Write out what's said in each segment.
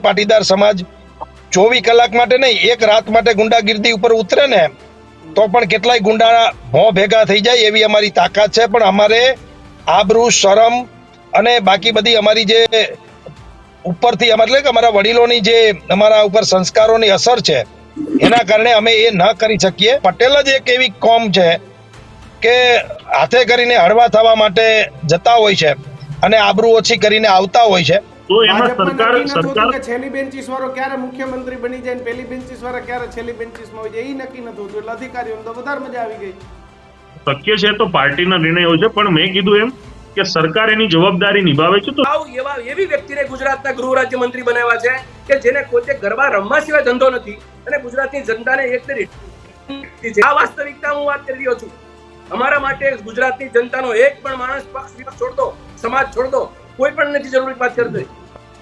પાટીદાર સમાજ 24 કલાક માટે નહીં, એક રાત માટે ગુંડાગીરી ઉપર ઉતરે ને તો પણ કેટલાય ગુંડા ભો ભેગા થઈ જાય એવી અમારી તાકાત છે. પણ અમારે આબરૂ, શરમ અને બાકી બધી અમારી જે ઉપરથી એટલે કે અમારા વડીલોની જે અમારા ઉપર સંસ્કારોની અસર છે એના કારણે અમે એ ન કરી શકીએ. પટેલ જ એક એવી કોમ છે કે હાથે કરીને હળવા થવા માટે જતા હોય છે અને આબરૂ ઓછી કરીને આવતા હોય છે. તો એમાં સરકાર કે છેલ્લી બેન્ચીસ વાળો ક્યારે મુખ્યમંત્રી બની જાય ને પેલી બેન્ચીસ વાળા ક્યારે છેલ્લી બેન્ચીસમાં હોય જાય એ નક્કી નતું એટલે અધિકારીઓને તો વધારે મજા આવી ગઈ. શક્ય છે તો પાર્ટીના નિર્ણય હોય છે, પણ મેં કીધું એમ કે સરકાર એની જવાબદારી નિભાવે છે. તો એવી વ્યક્તિને ગુજરાતના ગૃહ રાજ્યમંત્રી બનાવ્યા છે કે જેને પોતે ગરબા રમવા સિવાય ધંધો નથી અને ગુજરાતની જનતાને આ વાસ્તવિકતા હું વાત કરી રહ્યો છું. અમારા માટે ગુજરાતની જનતાનો એક પણ માણસ પક્ષ વિપક્ષ છોડતો, સમાજ છોડતો કોઈ પણ નથી જરૂરી વાત કરતો.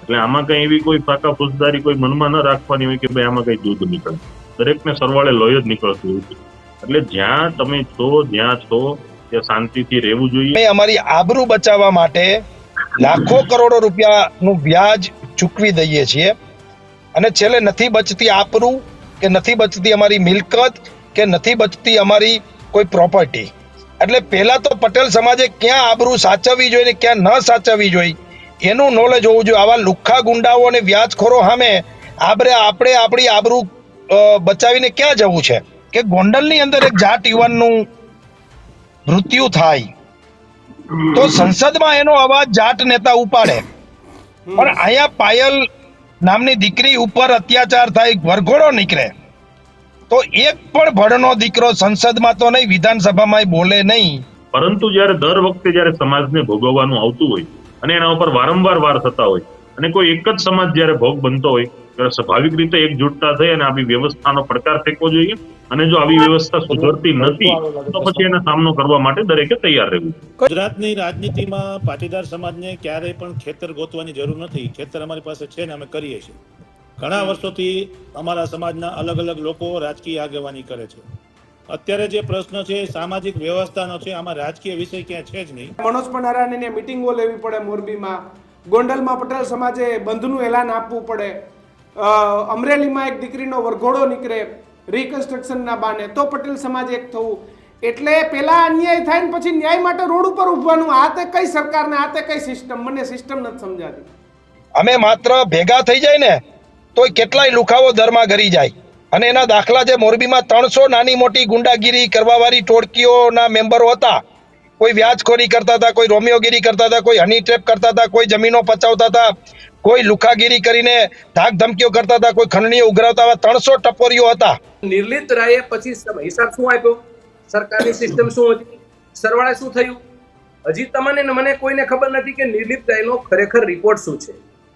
એટલે આમાં કઈ એવી કોઈ ફાકા ફોજદારી કોઈ મનમાં ન રાખવાની હોય કે ભાઈ આમાં કઈ દૂધ નીકળે. દરેકને સરવાળે લોહી જ નીકળતું હોય છે. એટલે જ્યાં તમે છો, જ્યાં છો ત્યાં શાંતિથી રહેવું જોઈએ. અમારી આબરૂ બચાવવા માટે લાખો કરોડો રૂપિયાનું વ્યાજ ચૂકવી દઈએ છીએ અને છેલ્લે નથી બચતી આબરૂ કે નથી બચતી અમારી મિલકત કે નથી બચતી અમારી કોઈ પ્રોપર્ટી. એટલે પહેલા તો પટેલ સમાજે ક્યાં આબરૂ સાચવવી જોઈએ ને ક્યાં ન સાચવવી જોઈએ એનું નોલેજ હોવું જોઈએ. આવા લુખ્ખા ગુંડાઓ અને વ્યાજખોરો સામે આપણે આપણી આબરૂ બચાવીને ક્યાં જવું છે કે ગોંડલની અંદર એક જાટ યુવાનનું મૃત્યુ થાય તો સંસદમાં એનો અવાજ જાટ નેતા ઉપાડે, પણ અહીંયા પાયલ નામની દીકરી ઉપર અત્યાચાર થાય, વરઘોડો નીકળે તો એક પણ ભડનો દીકરો સંસદમાં તો નહીં, વિધાનસભામાં બોલે નહીં. પરંતુ જ્યારે દર વખતે જ્યારે સમાજને ભોગવવાનું આવતું હોય અને એના ઉપર વારંવાર વાર થતા હોય અને કોઈ એક જ સમાજ જ્યારે ભોગ બનતો હોય ત્યારે સ્વાભાવિક રીતે એકજૂટતા થઈ અને આવી વ્યવસ્થાનો પડકાર ફેંકવો જોઈએ. અને જો આવી વ્યવસ્થા સુધરતી નથી તો પછી એનો સામનો કરવા માટે દરેકે તૈયાર રહેવું. ગુજરાતની રાજનીતિમાં પાટીદાર સમાજને ક્યારેય પણ ખેતર ગોતવાની જરૂર નથી. ખેતર અમારી પાસે છે ને અમે કરીએ છીએ. ઘણા વર્ષોથી અમારા સમાજના અલગ અલગ લોકો રાજકીય આગેવાની કરે છે. અત્યારે જે પ્રશ્ન છે સામાજિક વ્યવસ્થાનો છે, આમાં રાજકીય વિષય ક્યાં છે જ નહીં. મનોજ પનારાની મિટિંગો લેવી પડે મોરબીમાં, ગોંડલમાં પટેલ સમાજે બંધનું એલાન આપવું પડે, અમરેલીમાં એક દીકરીનો વરઘોડો નીકળે રિકન્સ્ટ્રક્શનના બાને તો પટેલ સમાજ એક થવું. એટલે પેલા અન્યાય થાય ને પછી ન્યાય માટે રોડ ઉપર ઉભવાનું. આ તે કઈ સરકાર ને આ તે કઈ સિસ્ટમ, મને સિસ્ટમ નથી સમજાતી. અમે માત્ર ભેગા થઈ જાય ને તો કેટલાય લુખાવો દરમાં ગરી જાય અને એના દાખલા છે. મોરબીમાં 300 નાની મોટી ગુંડાગીરી કરવાવાળી ટોળકીઓના મેમ્બરો હતા. કોઈ વ્યાજખોરી કરતા હતા, કોઈ રોમિયોગીરી કરતા હતા, કોઈ હની ટ્રેપ કરતા હતા, કોઈ જમીનો પચાવતા હતા, કોઈ લુખાગીરી કરીને ધાક ધમકીઓ કરતા હતા, કોઈ ખંડણીઓ ઉઘરાવતા હતા. 300 ટપોરીઓ હતા. નિર્લિપ્ત રાયે પછી હિસાબ શું આપ્યો, સરકારની સિસ્ટમ શું હતી, સરવાળે શું થયું, હજી તમને મને કોઈને ખબર નથી કે નિર્લિપ્ત રાયનો ખરેખર રિપોર્ટ શું છે.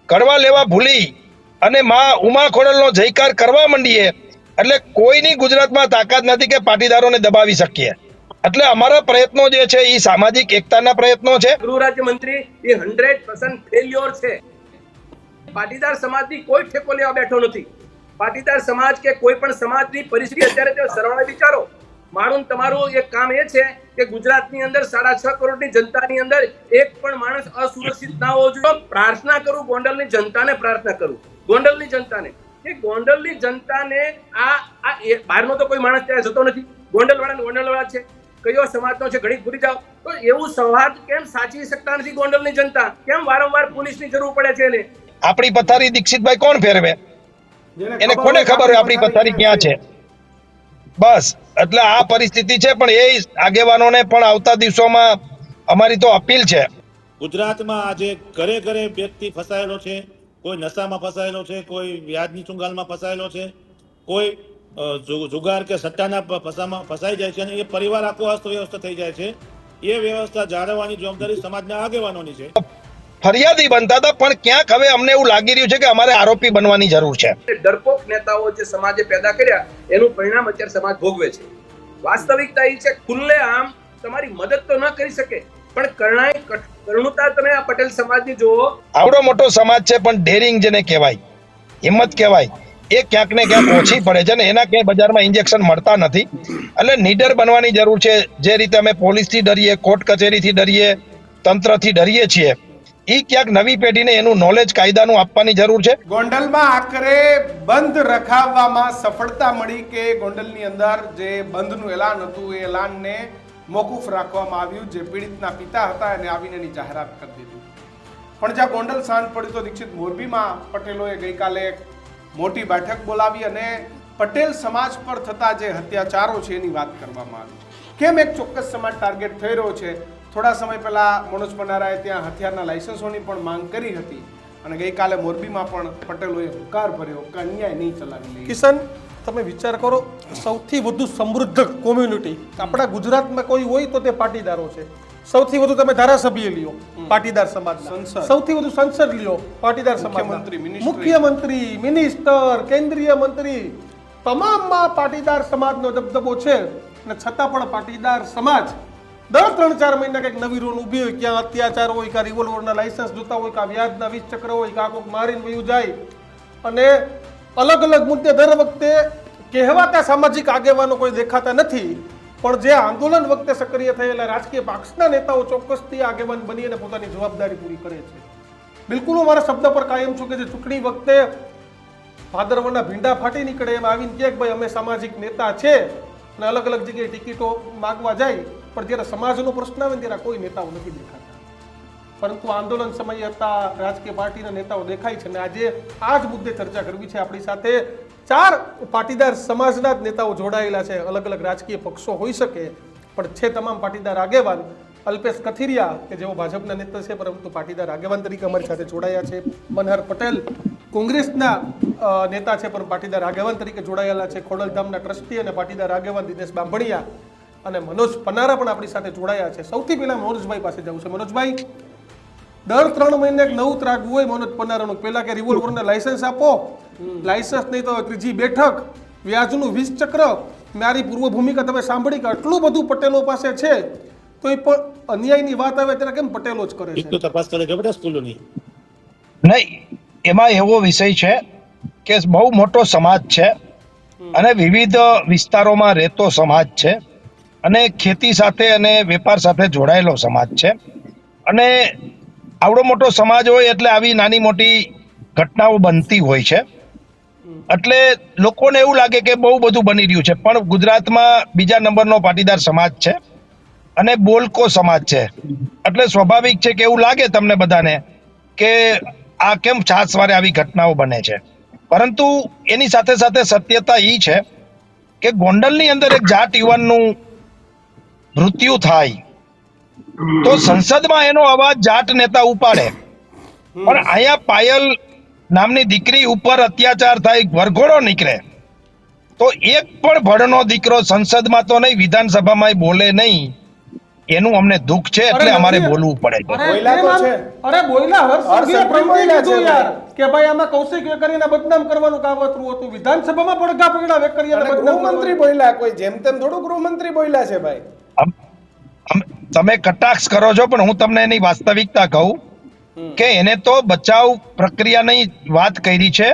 કડવા લેવા ભૂલી અને માં ઉમા ખોડલનો જયકાર કરવા માંડીએ એટલે કોઈની ગુજરાતમાં તાકાત નથી કે પાટીદારોને દબાવી શકીએ. એટલે અમારા પ્રયત્નો જે છે એ સામાજિક એકતાના પ્રયત્નો છે. ગૃહ રાજ્યમંત્રી એ 100% ફેલ્યોર છે. પાટીદાર સમાજની કોઈ ઠેકો લેવા બેઠો નથી. પાટીદાર સમાજ કે કોઈ પણ સમાજની પરિસ્થિતિ અત્યારે તે સરવાળે વિચારો. મારું તમારું એક કામ એ છે કે ગુજરાતની અંદર 6.5 કરોડની જનતાની અંદર એક પણ માણસ અસુરક્ષિત ના હોવો જોઈએ. પ્રાર્થના કરું ગોંડલની જનતાને, પ્રાર્થના કરું ગોંડલની જનતાને કે ગોંડલની જનતાને આ બહારનો તો કોઈ માણસ ત્યાં જતો નથી. ગોંડલવાળા છે, કયો સમાજનો છે ઘડી ભૂલી જાઓ. તો એવું સૌહાર્દ કેમ સાચવી શકતા નથી ગોંડલની જનતા? કેમ વારંવાર પોલીસની જરૂર પડે છે એને? આપણી પથારી દીક્ષિતભાઈ કોણ ફેરવે? એને કોને ખબર હોય આપણી પથારી ક્યાં છે? બસ એટલે આ પરિસ્થિતિ છે. પણ એ આગેવાનોને પણ આવતા દિવસોમાં અમારી તો અપીલ છે. ગુજરાતમાં આજે ઘરે ઘરે વ્યક્તિ ફસાયેલો છે. કોઈ નશામાં ફસાયેલો છે, કોઈ વ્યાજની ચુંગાલમાં ફસાયેલો છે, કોઈ જુગાર કે સટ્ટાના ફસામાં ફસાઈ જાય છે અને એ પરિવાર આખો અસ્તવ્યસ્ત થઈ જાય છે. એ વ્યવસ્થા જાળવવાની જવાબદારી સમાજના આગેવાનોની છે. ફરિયાદી બનતા હતા પણ ક્યાંક હવે અમને એવું લાગી રહ્યું છે કે અમારે આરોપી બનવાની જરૂર છે. ડરપોક નેતાઓ જે સમાજે પેદા કર્યા એનું પરિણામ અત્યારે સમાજ ભોગવે છે. વાસ્તવિકતા એ છે ખુલ્લે આમ તમારી મદદ તો ન કરી શકે પણ કરુણતા તમે આ પટેલ સમાજની જુઓ. આવડો મોટો સમાજ છે પણ ડેરિંગ જેને કહેવાય, હિંમત કહેવાય, એ ક્યાંક ને ક્યાંક ઓછી પડે છે ને એના ક્યાંય બજારમાં ઇન્જેક્શન મળતા નથી. એટલે નીડર બનવાની જરૂર છે. જે રીતે અમે પોલીસથી ડરીએ, કોર્ટ કચેરીથી ડરીએ, તંત્રથી ડરીએ છીએ એ ક્યાંક નવી પેઢીને એનું નોલેજ કાયદાનું આપવાની જરૂર છે. ગોંડલમાં આખરે બંધ રખાવવામાં સફળતા મળી કે ગોંડલની અંદર જે બંધનું એલાન હતું એ એલાનને મોકૂફ રાખવામાં આવ્યું. જે પીડિતના પિતા હતા એને આવીને એની જાહેરાત કરી દીધી. પણ જ્યાં ગોંડલ શાંત પડ્યું તો દીક્ષિત મોરબીમાં પટેલોએ ગઈકાલે એક મોટી બેઠક બોલાવી અને પટેલ સમાજ પર થતા જે અત્યાચારો છે એની વાત કરવામાં આવી. કેમ એક ચોક્કસ સમાજ ટાર્ગેટ થઈ રહ્યો છે? થોડા સમય પહેલા મનોજ પનારાએ ત્યાં હથિયારના લાયસન્સોની પણ માંગ કરી હતી અને ગઈકાલે મોરબીમાં પણ પટેલોએ હુંકાર ભર્યો કે અન્યાય નહીં ચલાવી લઈએ. કિશન, તમે વિચાર કરો, સૌથી વધુ સમૃદ્ધ કોમ્યુનિટી આપણા ગુજરાતમાં કોઈ હોય તો તે પાટીદારો છે. સૌથી વધુ તમે ધારાસભ્ય લ્યો પાટીદાર સમાજ, સંસદ. સૌથી વધુ સંસદ લ્યો પાટીદાર સમાજ, મુખ્યમંત્રી, મિનિસ્ટર, કેન્દ્રીય મંત્રી, તમામમાં પાટીદાર સમાજનો દબદબો છે. અને છતાં પણ પાટીદાર સમાજ દર 3-4 મહિના કંઈક નવી રોલ ઊભી હોય, ક્યાં અત્યાચાર હોય, કાં રિવોલ્વરના લાયસન્સ જોતા હોય, કાં વ્યાજના 20 ચક્ર હોય, કાં કોઈક મારીને વયું જાય. અને અલગ અલગ મુદ્દે દર વખતે કહેવાતા સામાજિક આગેવાનો કોઈ દેખાતા નથી, પણ જે આંદોલન વખતે સક્રિય થયેલા રાજકીય પક્ષના નેતાઓ ચોક્કસથી આગેવાન બની અને પોતાની જવાબદારી પૂરી કરે છે. બિલકુલ હું મારા શબ્દ પર કાયમ છું કે જે ચૂંટણી વખતે ભાદરવાના ભીંડા ફાટી નીકળે એમ આવીને કહે કે ભાઈ અમે સામાજિક નેતા છે અને અલગ અલગ જગ્યાએ ટિકિટો માગવા જાય, પણ જ્યારે સમાજનો પ્રશ્ન આવે ને ત્યારે કોઈ નેતાઓ નથી દેખાતા. પરંતુ આંદોલન સમયે હતા રાજકીય પાર્ટીના નેતાઓ દેખાય છે. અને આજે આ જ મુદ્દે ચર્ચા કરવી છે. આપણી સાથે 4 પાટીદાર સમાજના જ નેતાઓ જોડાયેલા છે. અલગ અલગ રાજકીય પક્ષો હોઈ શકે, પણ છે તમામ પાટીદાર આગેવાન. અલ્પેશ કથિરિયા કે જેઓ ભાજપના નેતા છે પરંતુ પાટીદાર આગેવાન તરીકે અમારી સાથે જોડાયા છે. મનહર પટેલ કોંગ્રેસના નેતા છે પણ પાટીદાર આગેવાન તરીકે જોડાયેલા છે. ખોડલધામના ટ્રસ્ટી અને પાટીદાર આગેવાન દિનેશ બાંભણિયા અને મનોજ પનારા પણ આપણી સાથે જોડાયા છે. સૌથી પહેલા મનોજભાઈ પાસે જવું છે. મનોજભાઈ, દર 3 મહિને એક નવું ત્રાગવું હોય મનોજ પનારાનું. પહેલા કે રિવોલ્વરને લાયસન્સ આપો, લાયસન્સ નહીં તો ત્રીજી બેઠક, વ્યાજનું 20 ચક્ર. મારી પૂર્વ ભૂમિકા તમે સાંભળી કે આટલું બધું પટેલો પાસે છે તો એ પણ અન્યાયની વાત આવે ત્યારે કેમ પટેલો જ કરે છે? તપાસ કરે છે બધા સ્કૂલોની. નહીં, એમાં એવો વિષય છે કે બહુ મોટો સમાજ છે અને વિવિધ વિસ્તારોમાં રહેતો સમાજ છે અને ખેતી સાથે અને વેપાર સાથે જોડાયેલો સમાજ છે. અને આવડો મોટો સમાજ હોય એટલે આવી નાની મોટી ઘટનાઓ બનતી હોય છે. એટલે લોકોને એવું લાગે કે બહુ બધું બની રહ્યું છે, પણ ગુજરાતમાં બીજા નંબરનો પાટીદાર સમાજ છે અને બોલકો સમાજ છે. એટલે સ્વાભાવિક છે કે એવું લાગે તમને બધાને કે આ કેમ છાસવારે આવી ઘટનાઓ બને છે. પરંતુ એની સાથે સાથે સત્યતા એ છે કે ગોંડલની અંદર એક જાટ યુવાનનું મૃત્યુ થાય તો સંસદમાં એનો અવાજ જાટ નેતા ઉપાડે, પણ અહીંયા પાયલ નામની દીકરી ઉપર અત્યાચાર થાય, વરઘોડો નીકળે તો એક પણ ભણનો દીકરો સંસદમાં તો નહીં, વિધાનસભામાં બોલે નહીં. એનું અમને દુઃખ છે એટલે અમારે બોલવું પડે છે. અરે બોયલા હર્ષ કીધું યાર કે ભાઈ આમાં કૌશિક વેકરિયાને બદનામ કરવાનું કાવતરું હતું. વિધાનસભામાં પડઘા પડ્યા વેકરિયાને બદનામ. ગૃહમંત્રી બોલ્યા, કોઈ જેમ તેમ થોડું ગૃહમંત્રી બોલ્યા છે ભાઈ. તમે કટાક્ષ કરો છો પણ હું તમને એની વાસ્તવિકતા કહું કે એને તો બચાવ પ્રક્રિયાની વાત કરી છે.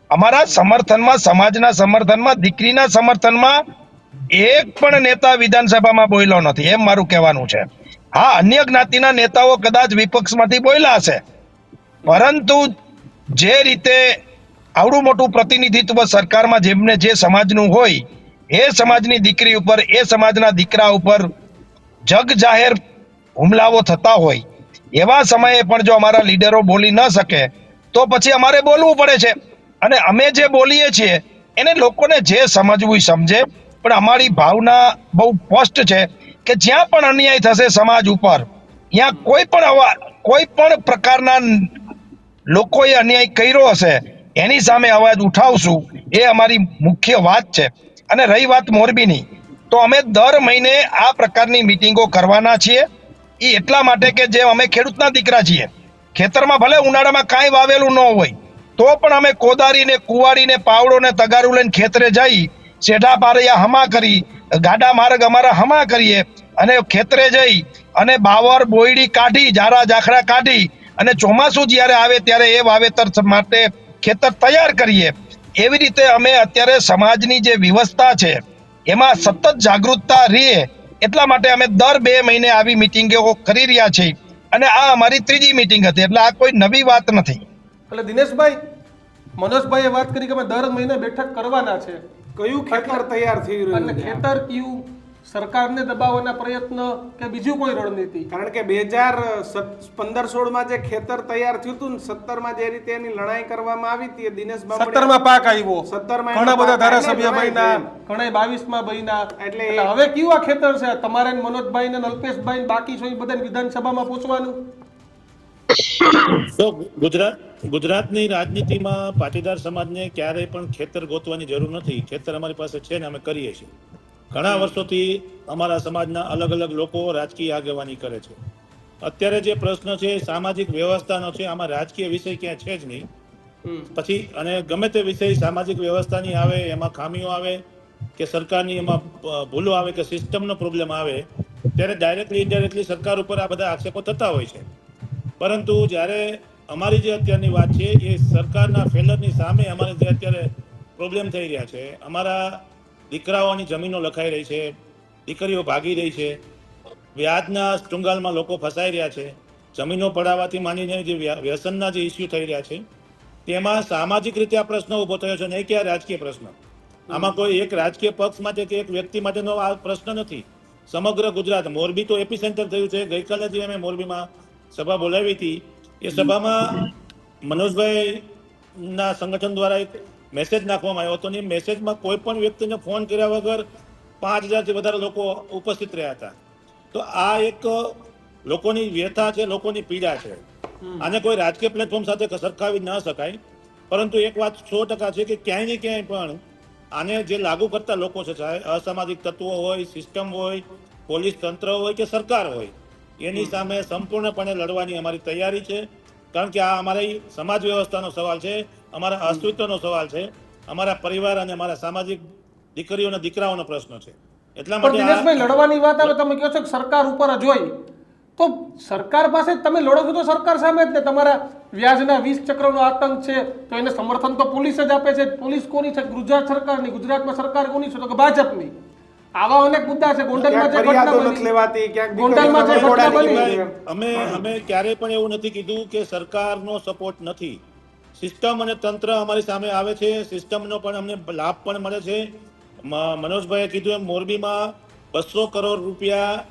અમારા સમર્થનમાં, સમાજના સમર્થનમાં, દીકરીના સમર્થનમાં એક પણ નેતા વિધાનસભામાં બોલ્યો નથી, એમ મારું કહેવાનું છે. હા, અન્ય જ્ઞાતિના નેતાઓ કદાચ વિપક્ષમાંથી બોલ્યા હશે, પરંતુ જે રીતે આવડું મોટું પ્રતિનિધિત્વ સરકારમાં જેમને જે સમાજનું હોય એ સમાજની દીકરી ઉપર, એ સમાજના દીકરા ઉપર જગ જાહેર હુમલાઓ થતા હોય એવા સમયે પણ જો અમારા લીડરો બોલી ન શકે તો પછી અમારે બોલવું પડે છે. અને અમે જે બોલીએ છીએ એને લોકોને જે સમજવું એ સમજે, પણ અમારી ભાવના બહુ સ્પષ્ટ છે કે જ્યાં પણ અન્યાય થશે સમાજ ઉપર, ત્યાં કોઈ પણ પ્રકારના લોકોએ અન્યાય કર્યો હશે એની સામે અવાજ ઉઠાવશું. એ અમારી મુખ્ય વાત છે. અને રહી વાત મોરબીની, તો અમે દર મહિને આ પ્રકારની મિટિંગો કરવાના છીએ. એ એટલા માટે કે જે અમે ખેડૂતના દીકરા છીએ, ખેતરમાં ભલે ઉનાળામાં કાંઈ વાવેલું ન હોય તો પણ અમે કોદારીને, કુવાડીને, પાવડોને, તગારું લઈને ખેતરે જઈ, શેઢા પારિયા હમા કરી, ગાડા માર્ગ અમારા હમા કરીએ અને ખેતરે જઈ અને બાવર બોયડી કાઢી, જારા જાખડા કાઢી અને ચોમાસું જ્યારે આવે ત્યારે એ વાવેતર માટે ખેતર તૈયાર કરીએ. એવી રીતે અમે અત્યારે સમાજની જે વ્યવસ્થા છે એમાં સતત જાગૃતતા રહીએ એટલા માટે અમે દર 2 મહિને આવી મિટિંગો કરી રહ્યા છીએ. અને આ અમારી ત્રીજી મીટિંગ હતી, એટલે આ કોઈ નવી વાત નથી. એટલે દિનેશભાઈ, મનોજભાઈએ વાત કરી કે અમે દર મહિને બેઠક કરવાના છે. કયું ખેતર તૈયાર થઈ રહ્યું એટલે છે? ખેતર કયું, સરકારને દબાવવાના પ્રયત્ન કે બીજું કોઈ રણનીતિ? કારણ કે 2015-16 જે ખેતર તૈયાર થયું હતું ને 17 જે રીતે એની લડાઈ કરવામાં આવી હતી, દિનેશ બામણિયા 17 પાક આવ્યો, 17 ઘણા બધા ધારાસભ્ય એટલે બન્યા, ઘણા 22 બન્યા. એટલે એટલે હવે કેવું આ ખેતર છે? તમારે ને મનોજભાઈ ને અલ્પેશભાઈ બાકી છો એ બધાને વિધાનસભામાં પૂછવાનું. તો ગુજરાતની રાજનીતિમાં પાટીદાર સમાજને ક્યારેય પણ ખેતર ગોતવાની જરૂર નથી. ખેતર અમારી પાસે છે ને અમે કરીએ છીએ. ઘણા વર્ષોથી અમારા સમાજના અલગ અલગ લોકો રાજકીય આગેવાની કરે છે. અત્યારે જે પ્રશ્ન છે સામાજિક વ્યવસ્થાનો છે, આમાં રાજકીય વિષય ક્યાં છે જ નહીં. પછી અને ગમે તે વિષય સામાજિક વ્યવસ્થાની આવે, એમાં ખામીઓ આવે કે સરકારની એમાં ભૂલો આવે કે સિસ્ટમનો પ્રોબ્લેમ આવે, ત્યારે ડાયરેક્ટલી ઇનડાયરેક્ટલી સરકાર ઉપર આ બધા આક્ષેપો થતા હોય છે. પરંતુ જ્યારે અમારી જે અત્યારની વાત છે એ સરકારના ફેલરની સામે અમારે જે અત્યારે પ્રોબ્લેમ થઈ રહ્યા છે, અમારા દીકરાઓની જમીનો લખાઈ રહી છે, દીકરીઓ ભાગી રહી છે, વ્યાજના ચુંગાલમાં લોકો ફસાઈ રહ્યા છે, જમીનો પડાવવાથી માંડીને જે વ્યસનના જે ઇસ્યુ થઈ રહ્યા છે, તેમાં સામાજિક રીતે આ પ્રશ્ન ઊભો થયો છે, નહીં કે આ રાજકીય પ્રશ્ન. આમાં કોઈ એક રાજકીય પક્ષ માટે કે એક વ્યક્તિ માટેનો આ પ્રશ્ન નથી. સમગ્ર ગુજરાત, મોરબી તો એપી સેન્ટર થયું છે. ગઈકાલે જે અમે મોરબીમાં સભા બોલાવી હતી, એ સભામાં મનોજભાઈ ના સંગઠન દ્વારા એક મેસેજ નાખવામાં આવ્યો હતો અને એ મેસેજમાં કોઈ પણ વ્યક્તિને ફોન કર્યા વગર 5000 થી વધારે લોકો ઉપસ્થિત રહ્યા હતા. તો આ એક લોકોની વ્યથા છે, લોકોની પીડા છે. આને કોઈ રાજકીય પ્લેટફોર્મ સાથે સરખાવી ન શકાય. પરંતુ એક વાત 100% છે કે ક્યાંય ને ક્યાંય પણ આને જે લાગુ કરતા લોકો છે, ચાહે અસામાજિક તત્વો હોય, સિસ્ટમ હોય, પોલીસ તંત્ર હોય કે સરકાર હોય, એની સામે સંપૂર્ણપણે લડવાની અમારી તૈયારી છે. કારણ કે આ અમારી સમાજ વ્યવસ્થાનો સવાલ છે, અમારા અસ્તિત્વનો સવાલ છે, અમારા પરિવાર અને અમારા સામાજિક દીકરીઓ અને દીકરાઓનો પ્રશ્ન છે. એટલા પણ માટે દિનેશભાઈ, લડવાની વાત આવે, તમે કહો છો કે સરકાર ઉપર જ હોય, તો સરકાર પાસે તમે લડો છો તો સરકાર સામે જ ને. તમારા વ્યાજના 20 ચક્રનો આતંક છે, તો એને સમર્થન તો પોલીસ જ આપે છે. પોલીસ કોની છે? ગુજરાત સરકારની. ગુજરાતમાં સરકાર કોની છે? તો કે ભાજપની. આવા અનેક મુદ્દા છે. ગોંડલમાં જે ઘટના બની, ગોંડલમાં જે ઘટના બની, અમે ક્યારેય પણ એવું નથી કીધું કે સરકારનો સપોર્ટ નથી. સિસ્ટમ અને તંત્ર અમારી સામે આવે છે, સિસ્ટમનો પણ અમને લાભ પણ મળે છે. મનોજભાઈએ કીધું એમ મોરબીમાં 200 કરોડ રૂપિયા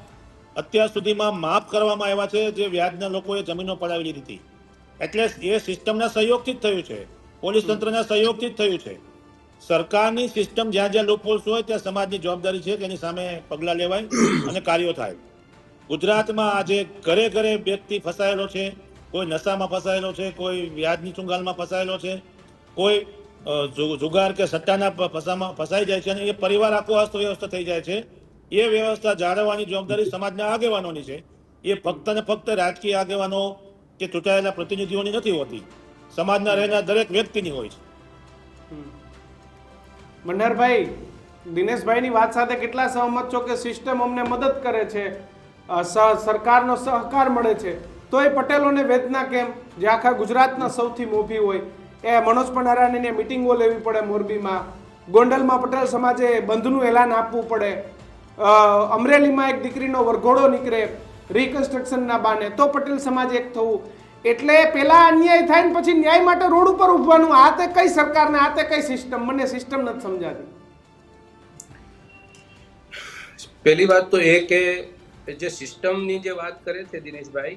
અત્યાર સુધીમાં માફ કરવામાં આવ્યા છે, જે વ્યાજના લોકોએ જમીનો પડાવી લીધી હતી. એટલે એ સિસ્ટમના સહયોગથી જ થયું છે, પોલીસ તંત્રના સહયોગથી જ થયું છે. સરકારની સિસ્ટમ જ્યાં જ્યાં લૂપહોલ્સ હોય ત્યાં સમાજની જવાબદારી છે કે એની સામે પગલાં લેવાય અને કાર્યો થાય. ગુજરાતમાં આજે ઘરે ઘરે વ્યક્તિ ફસાયેલો છે. કોઈ નશામાં ફસાયેલો છે, કોઈ વ્યાજની ચુંગાલમાં ફસાયેલો છે, કોઈ જુગાર કે સટ્ટાના ફસાઈ જાય છે અને એ પરિવાર આખો અસ્તવ્યસ્ત થઈ જાય છે. એ વ્યવસ્થા જાળવવાની જવાબદારી સમાજના આગેવાનોની છે. એ ફક્ત ને ફક્ત રાજકીય આગેવાનો કે ચૂંટાયેલા પ્રતિનિધિઓની નથી હોતી, સમાજના રહેનાર દરેક વ્યક્તિની હોય છે. મંડારભાઈ, દિનેશભાઈની વાત સાથે કેટલા સહમત છો કે સિસ્ટમ અમને મદદ કરે છે, સરકારનો સહકાર મળે છે, તો એ પટેલોને વેદના કેમ, જે આખા ગુજરાતના સૌથી મોભી હોય? એ મનોજ પંડારાની મિટિંગો લેવી પડે મોરબીમાં, ગોંડલમાં પટેલ સમાજે બંધનું એલાન આપવું પડે, અમરેલીમાં એક દીકરીનો વરઘોડો નીકળે રિકન્સ્ટ્રક્શનના બાને, તો પટેલ સમાજ એક થવું. એટલે પેલા અન્યાય થાય ને પછી ન્યાય માટે રોડ ઉપર ઉભવાનું. આ તે કઈ સરકાર ને આ તે કઈ સિસ્ટમ? મને સિસ્ટમ નથી સમજાતી. પહેલી વાત તો એ કે જે સિસ્ટમની જે વાત કરે છે દિનેશભાઈ,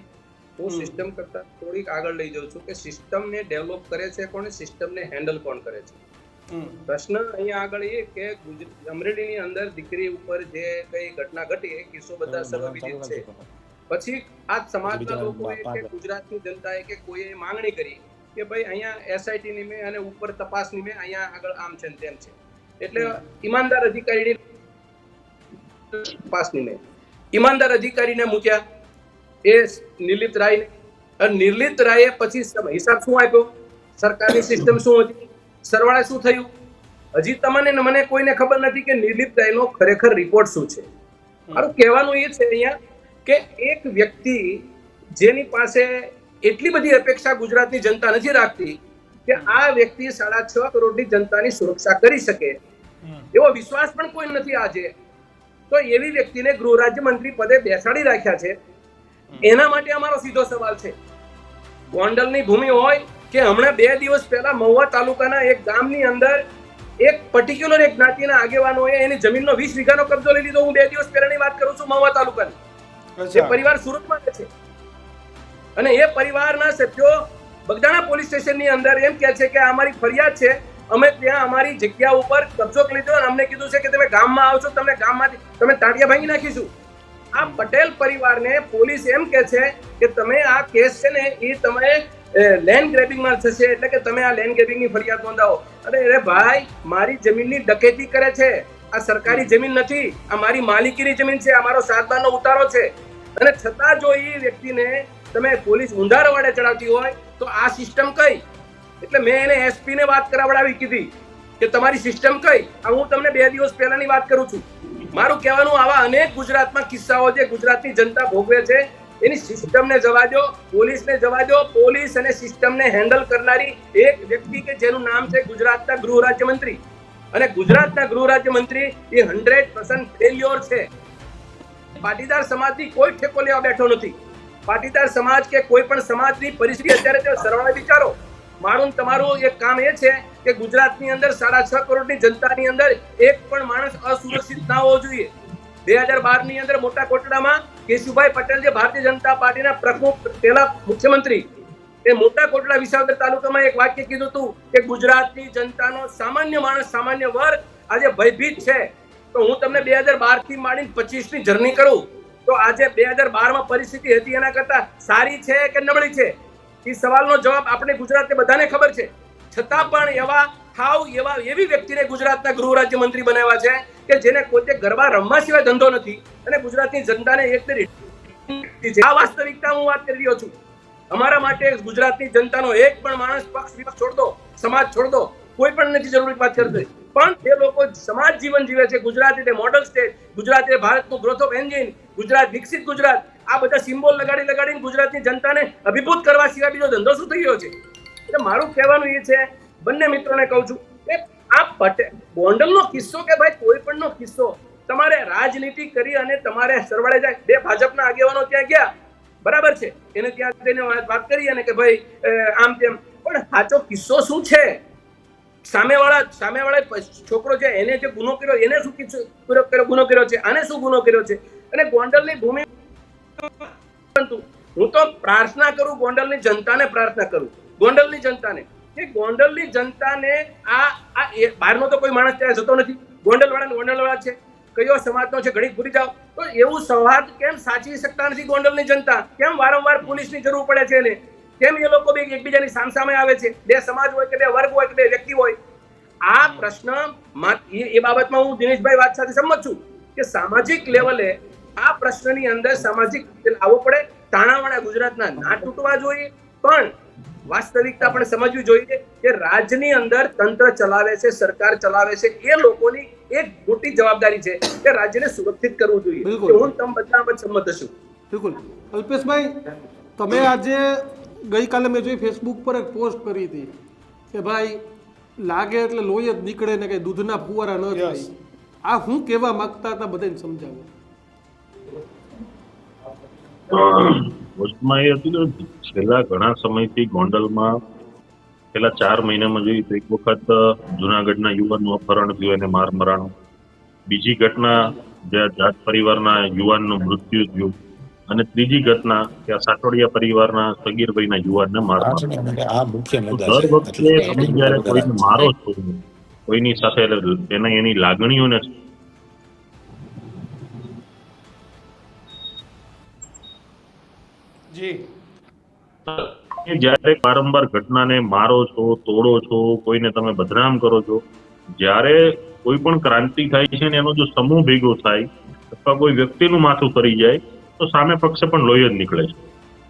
હું સિસ્ટમ કરતા થોડીક આગળ લઈ જાઉં છું કે સિસ્ટમને ડેવલપ કરે છે કોણ, સિસ્ટમને હેન્ડલ કોણ કરે છે. પ્રશ્ન અહીંયા આગળ એ કે અમરેલીની અંદર દીકરી ઉપર જે કઈ ઘટના ઘટી, એ કિસ્સો બધા સર્વવિદિત છે. પછી આ સમાજના લોકોએ કે ગુજરાતની જનતાએ કે કોઈએ માંગણી કરી કે ભાઈ અહીંયા એસઆઈટી ની મેં અને ઉપર તપાસની મેં અહીંયા આગળ આમ છે તેમ છે. એટલે ઈમાનદાર અધિકારીની તપાસની મેં ઈમાનદાર અધિકારીને મૂક્યા, એ નિર્લિપ્ત રાયને. અને નિર્લિપ્ત રાયે પછી હિસાબ શું આપ્યો, સરકારની સિસ્ટમ શું હતી, સરવાળે શું થયું? હજી તમને મને કોઈને ખબર નથી કે નિર્લિપ્ત રાયનો ખરેખર રિપોર્ટ શું છે. મારું કહેવાનું એ છે અહીંયા કે એક વ્યક્તિ જેની પાસે એટલી બધી અપેક્ષા ગુજરાતની જનતા નથી રાખતી કે આ વ્યક્તિ 6.5 કરોડની જનતાની સુરક્ષા કરી શકે, એવો વિશ્વાસ પણ કોઈ નથી આજે. તો એવી વ્યક્તિને ગૃહ રાજ્યમંત્રી પદે બેસાડી રાખ્યા છે એના માટે અમારો સીધો સવાલ છે. ગોંડલની ભૂમિ હોય કે હમણાં 2 દિવસ પહેલા મહુવા તાલુકાના એક ગામની અંદર એક પર્ટિક્યુલર એક જ્ઞાતિના આગેવાનોએ એની જમીનનો 20 વીઘાનો કબજો લઈ લીધો. હું 2 દિવસ પહેલાની વાત કરું છું, મહુવા તાલુકાની. એ પરિવાર સુરતમાં રહે છે અને એ પરિવારના સભ્યો બગદાણા પોલીસ સ્ટેશનની અંદર એમ કહે છે કે અમારી ફરિયાદ છે, અમે ત્યાં અમારી જગ્યા ઉપર કબજો લીધો અને અમને કીધું છે કે તમે ગામમાં આવશો, તમને ગામમાંથી તમે તાળિયા ભાંગી નાખીશું. આ પટેલ પરિવારને પોલીસ એમ કહે છે કે તમે આ કેસ છે ને એ તમે લેન્ડ ગ્રેબિંગમાં થશે, એટલે કે તમે આ લેન્ડ ગ્રેબિંગની ફરિયાદ નોંધાવો. અરે ભાઈ, મારી જમીનની ડકેતી કરે છે. આ સરકારી જમીન નથી, આ મારી માલિકીની જમીન છે, આ મારો 7 બારનો ઉતારો છે. અને છતાં જો એ વ્યક્તિને તમે પોલીસ ઊંધા રવાડે ચડાવતી હોય તો આ સિસ્ટમ કઈ? એટલે મેં એને એસપી ને વાત કરાવડાવી કીધી કે તમારી સિસ્ટમ કઈ. આ હું તમને 2 દિવસ પહેલાની વાત કરું છું. મારું કહેવાનું આવા અનેક ગુજરાતમાં કિસ્સાઓ જે ગુજરાતની જનતા ભોગવે છે એની સિસ્ટમને જવા દો, પોલીસને જવા દો. પોલીસ અને સિસ્ટમને હેન્ડલ કરનારી એક વ્યક્તિ કે જેનું નામ છે ગુજરાતના ગૃહ રાજ્યમંત્રી, અને ગુજરાતના ગૃહ રાજ્યમંત્રી એ 100% ફેલ્યોર છે. પાટીદાર સમાજની કોઈ ઠેકો લેવા બેઠો નથી. પાટીદાર સમાજ કે કોઈ પણ સમાજની પરિસ્થિતિ અત્યારે તે સરવાળે વિચારો. મારું તમારું એક કામ એ છે કે ગુજરાતની અંદર 6.5 કરોડની જનતાની અંદર એક પણ માણસ અસુરક્ષિત ના હોવો જોઈએ. 2012 ની અંદર મોટા કોટડામાં કેશુભાઈ પટેલ જે ભારતીય જનતા પાર્ટીના પ્રમુખ પહેલા મુખ્યમંત્રી, એ મોટા કોટડા વિસાવદર તાલુકામાં એક વાક્ય કીધું હતું કે ગુજરાતની જનતાનો સામાન્ય માણસ, સામાન્ય વર્ગ આજે ભયભીત છે. તો હું તમને 2012 થી માંડીને 25 ની જર્ની કરું તો આજે 2012 પરિસ્થિતિ હતી એના કરતા સારી છે કે નબળી છે? એ સવાલનો જવાબ આપણે ગુજરાતને બધાને ખબર છે. છતાં પણ એવી વ્યક્તિને ગુજરાતના ગૃહ રાજ્યમંત્રી બનાવ્યા છે કે જેને પોતે ગરબા રમવા સિવાય ધંધો નથી અને ગુજરાતની જનતાને આ વાસ્તવિકતા હું વાત કરી રહ્યો છું. અમારા માટે ગુજરાતની જનતાનો એક પણ માણસ પક્ષ વિપક્ષ છોડ દો, સમાજ છોડ દો, કોઈ પણ નથી જરૂરી વાત કરતો, પણ એ લોકો સમાજ જીવન જીવે છે. ગુજરાત એટલે મોડલ સ્ટેટ, ગુજરાત એટલે ભારતનું ગ્રોથ ઓફ એન્જિન, ગુજરાત વિકસિત ગુજરાત. આ બધા સિમ્બોલ લગાડીને ગુજરાતની જનતાને અભિભૂત કરવા સિવાય બીજો ધંધો શું થઈ ગયો છે? એટલે મારું કહેવાનું એ છે, બંને મિત્રોને કહું છું કે આ ગોંડલનો કિસ્સો કે ભાઈ કોઈ પણનો કિસ્સો તમારે રાજનીતિ કરી અને તમારે સરવાળે જાય. 2 ભાજપના આગેવાનો ત્યાં ગયા, બરાબર છે, એને ત્યાં જઈને વાત કરી અને કે ભાઈ આમ તેમ, પણ સાચો કિસ્સો શું છે? સામેવાળા છોકરો છે એને જે ગુનો કર્યો એને શું ગુનો કર્યો છે, આને શું ગુનો કર્યો છે? અને ગોંડલની ભૂમિ હું તો પ્રાર્થના કરું, ગોંડલની જનતાને પ્રાર્થના કરું, ગોંડલની જનતાને કે ગોંડલની જનતાને આ બહારનો તો કોઈ માણસ ત્યાં જતો નથી. ગોંડલવાળા છે, કયો સમાજનો છે ઘડી ભૂલી જાઓ. તો એવું સંવાદ કેમ સાચવી શકતા નથી ગોંડલની જનતા? કેમ વારંવાર પોલીસની જરૂર પડે છે એને? કેમ એ લોકો એકબીજાની સામસામે આવે છે? 2 સમાજ હોય કે 2 વર્ગ હોય કે 2 વ્યક્તિ હોય? આ પ્રશ્ન એ બાબતમાં હું દિનેશભાઈ વાત સાથે સંમત છું કે સામાજિક લેવલે આ પ્રશ્નની અંદર સામાજિક આવવો પડે. તાણાવાણા ગુજરાતના ના તૂટવા જોઈએ, પણ વાસ્તવિકતા પણ સમજવી જોઈએ કે રાજ્યની અંદર તંત્ર ચલાવે છે, સરકાર ચલાવે છે, એ લોકોની એક મોટી જવાબદારી છે કે રાજ્યને સુરક્ષિત કરવું જોઈએ. હું તમે બધા સંમત છું. બિલકુલ. અલ્પેશભાઈ, તમે આજે ગઈકાલે મેં જોઈ ફેસબુક પર એક પોસ્ટ કરી હતી કે ભાઈ લાગે એટલે લોહી જ નીકળે ને કઈ દૂધના ફુવારા ન થાય. આ હું કહેવા માંગતા હતા બધાને સમજાવો. વસ્તુમાં એ હતું કે છેલ્લા ઘણા સમયથી ગોંડલમાં છેલ્લા 4 મહિનામાં જોઈએ તો એક વખત જુનાગઢના યુવાનનું અપહરણ થયું, એને માર મરાણું. બીજી ઘટના જ્યાં જાટ પરિવારના યુવાનનું મૃત્યુ થયું, અને ત્રીજી ઘટના કે સાટોડિયા પરિવારના સગીરભાઈના યુવાનને માર મરાણું. દર વખતે તમે જયારે કોઈને મારો છો, કોઈની સાથે એની લાગણીઓને જયારે વારંવાર ઘટનાને મારો છો, તોડો છો, કોઈને તમે બદનામ કરો છો, જ્યારે કોઈ પણ ક્રાંતિ થાય છે ને એનો જો સમૂહ ભેગો થાય અથવા કોઈ વ્યક્તિનું માથું ફરી જાય તો સામે પક્ષે પણ લોહી જ નીકળે છે.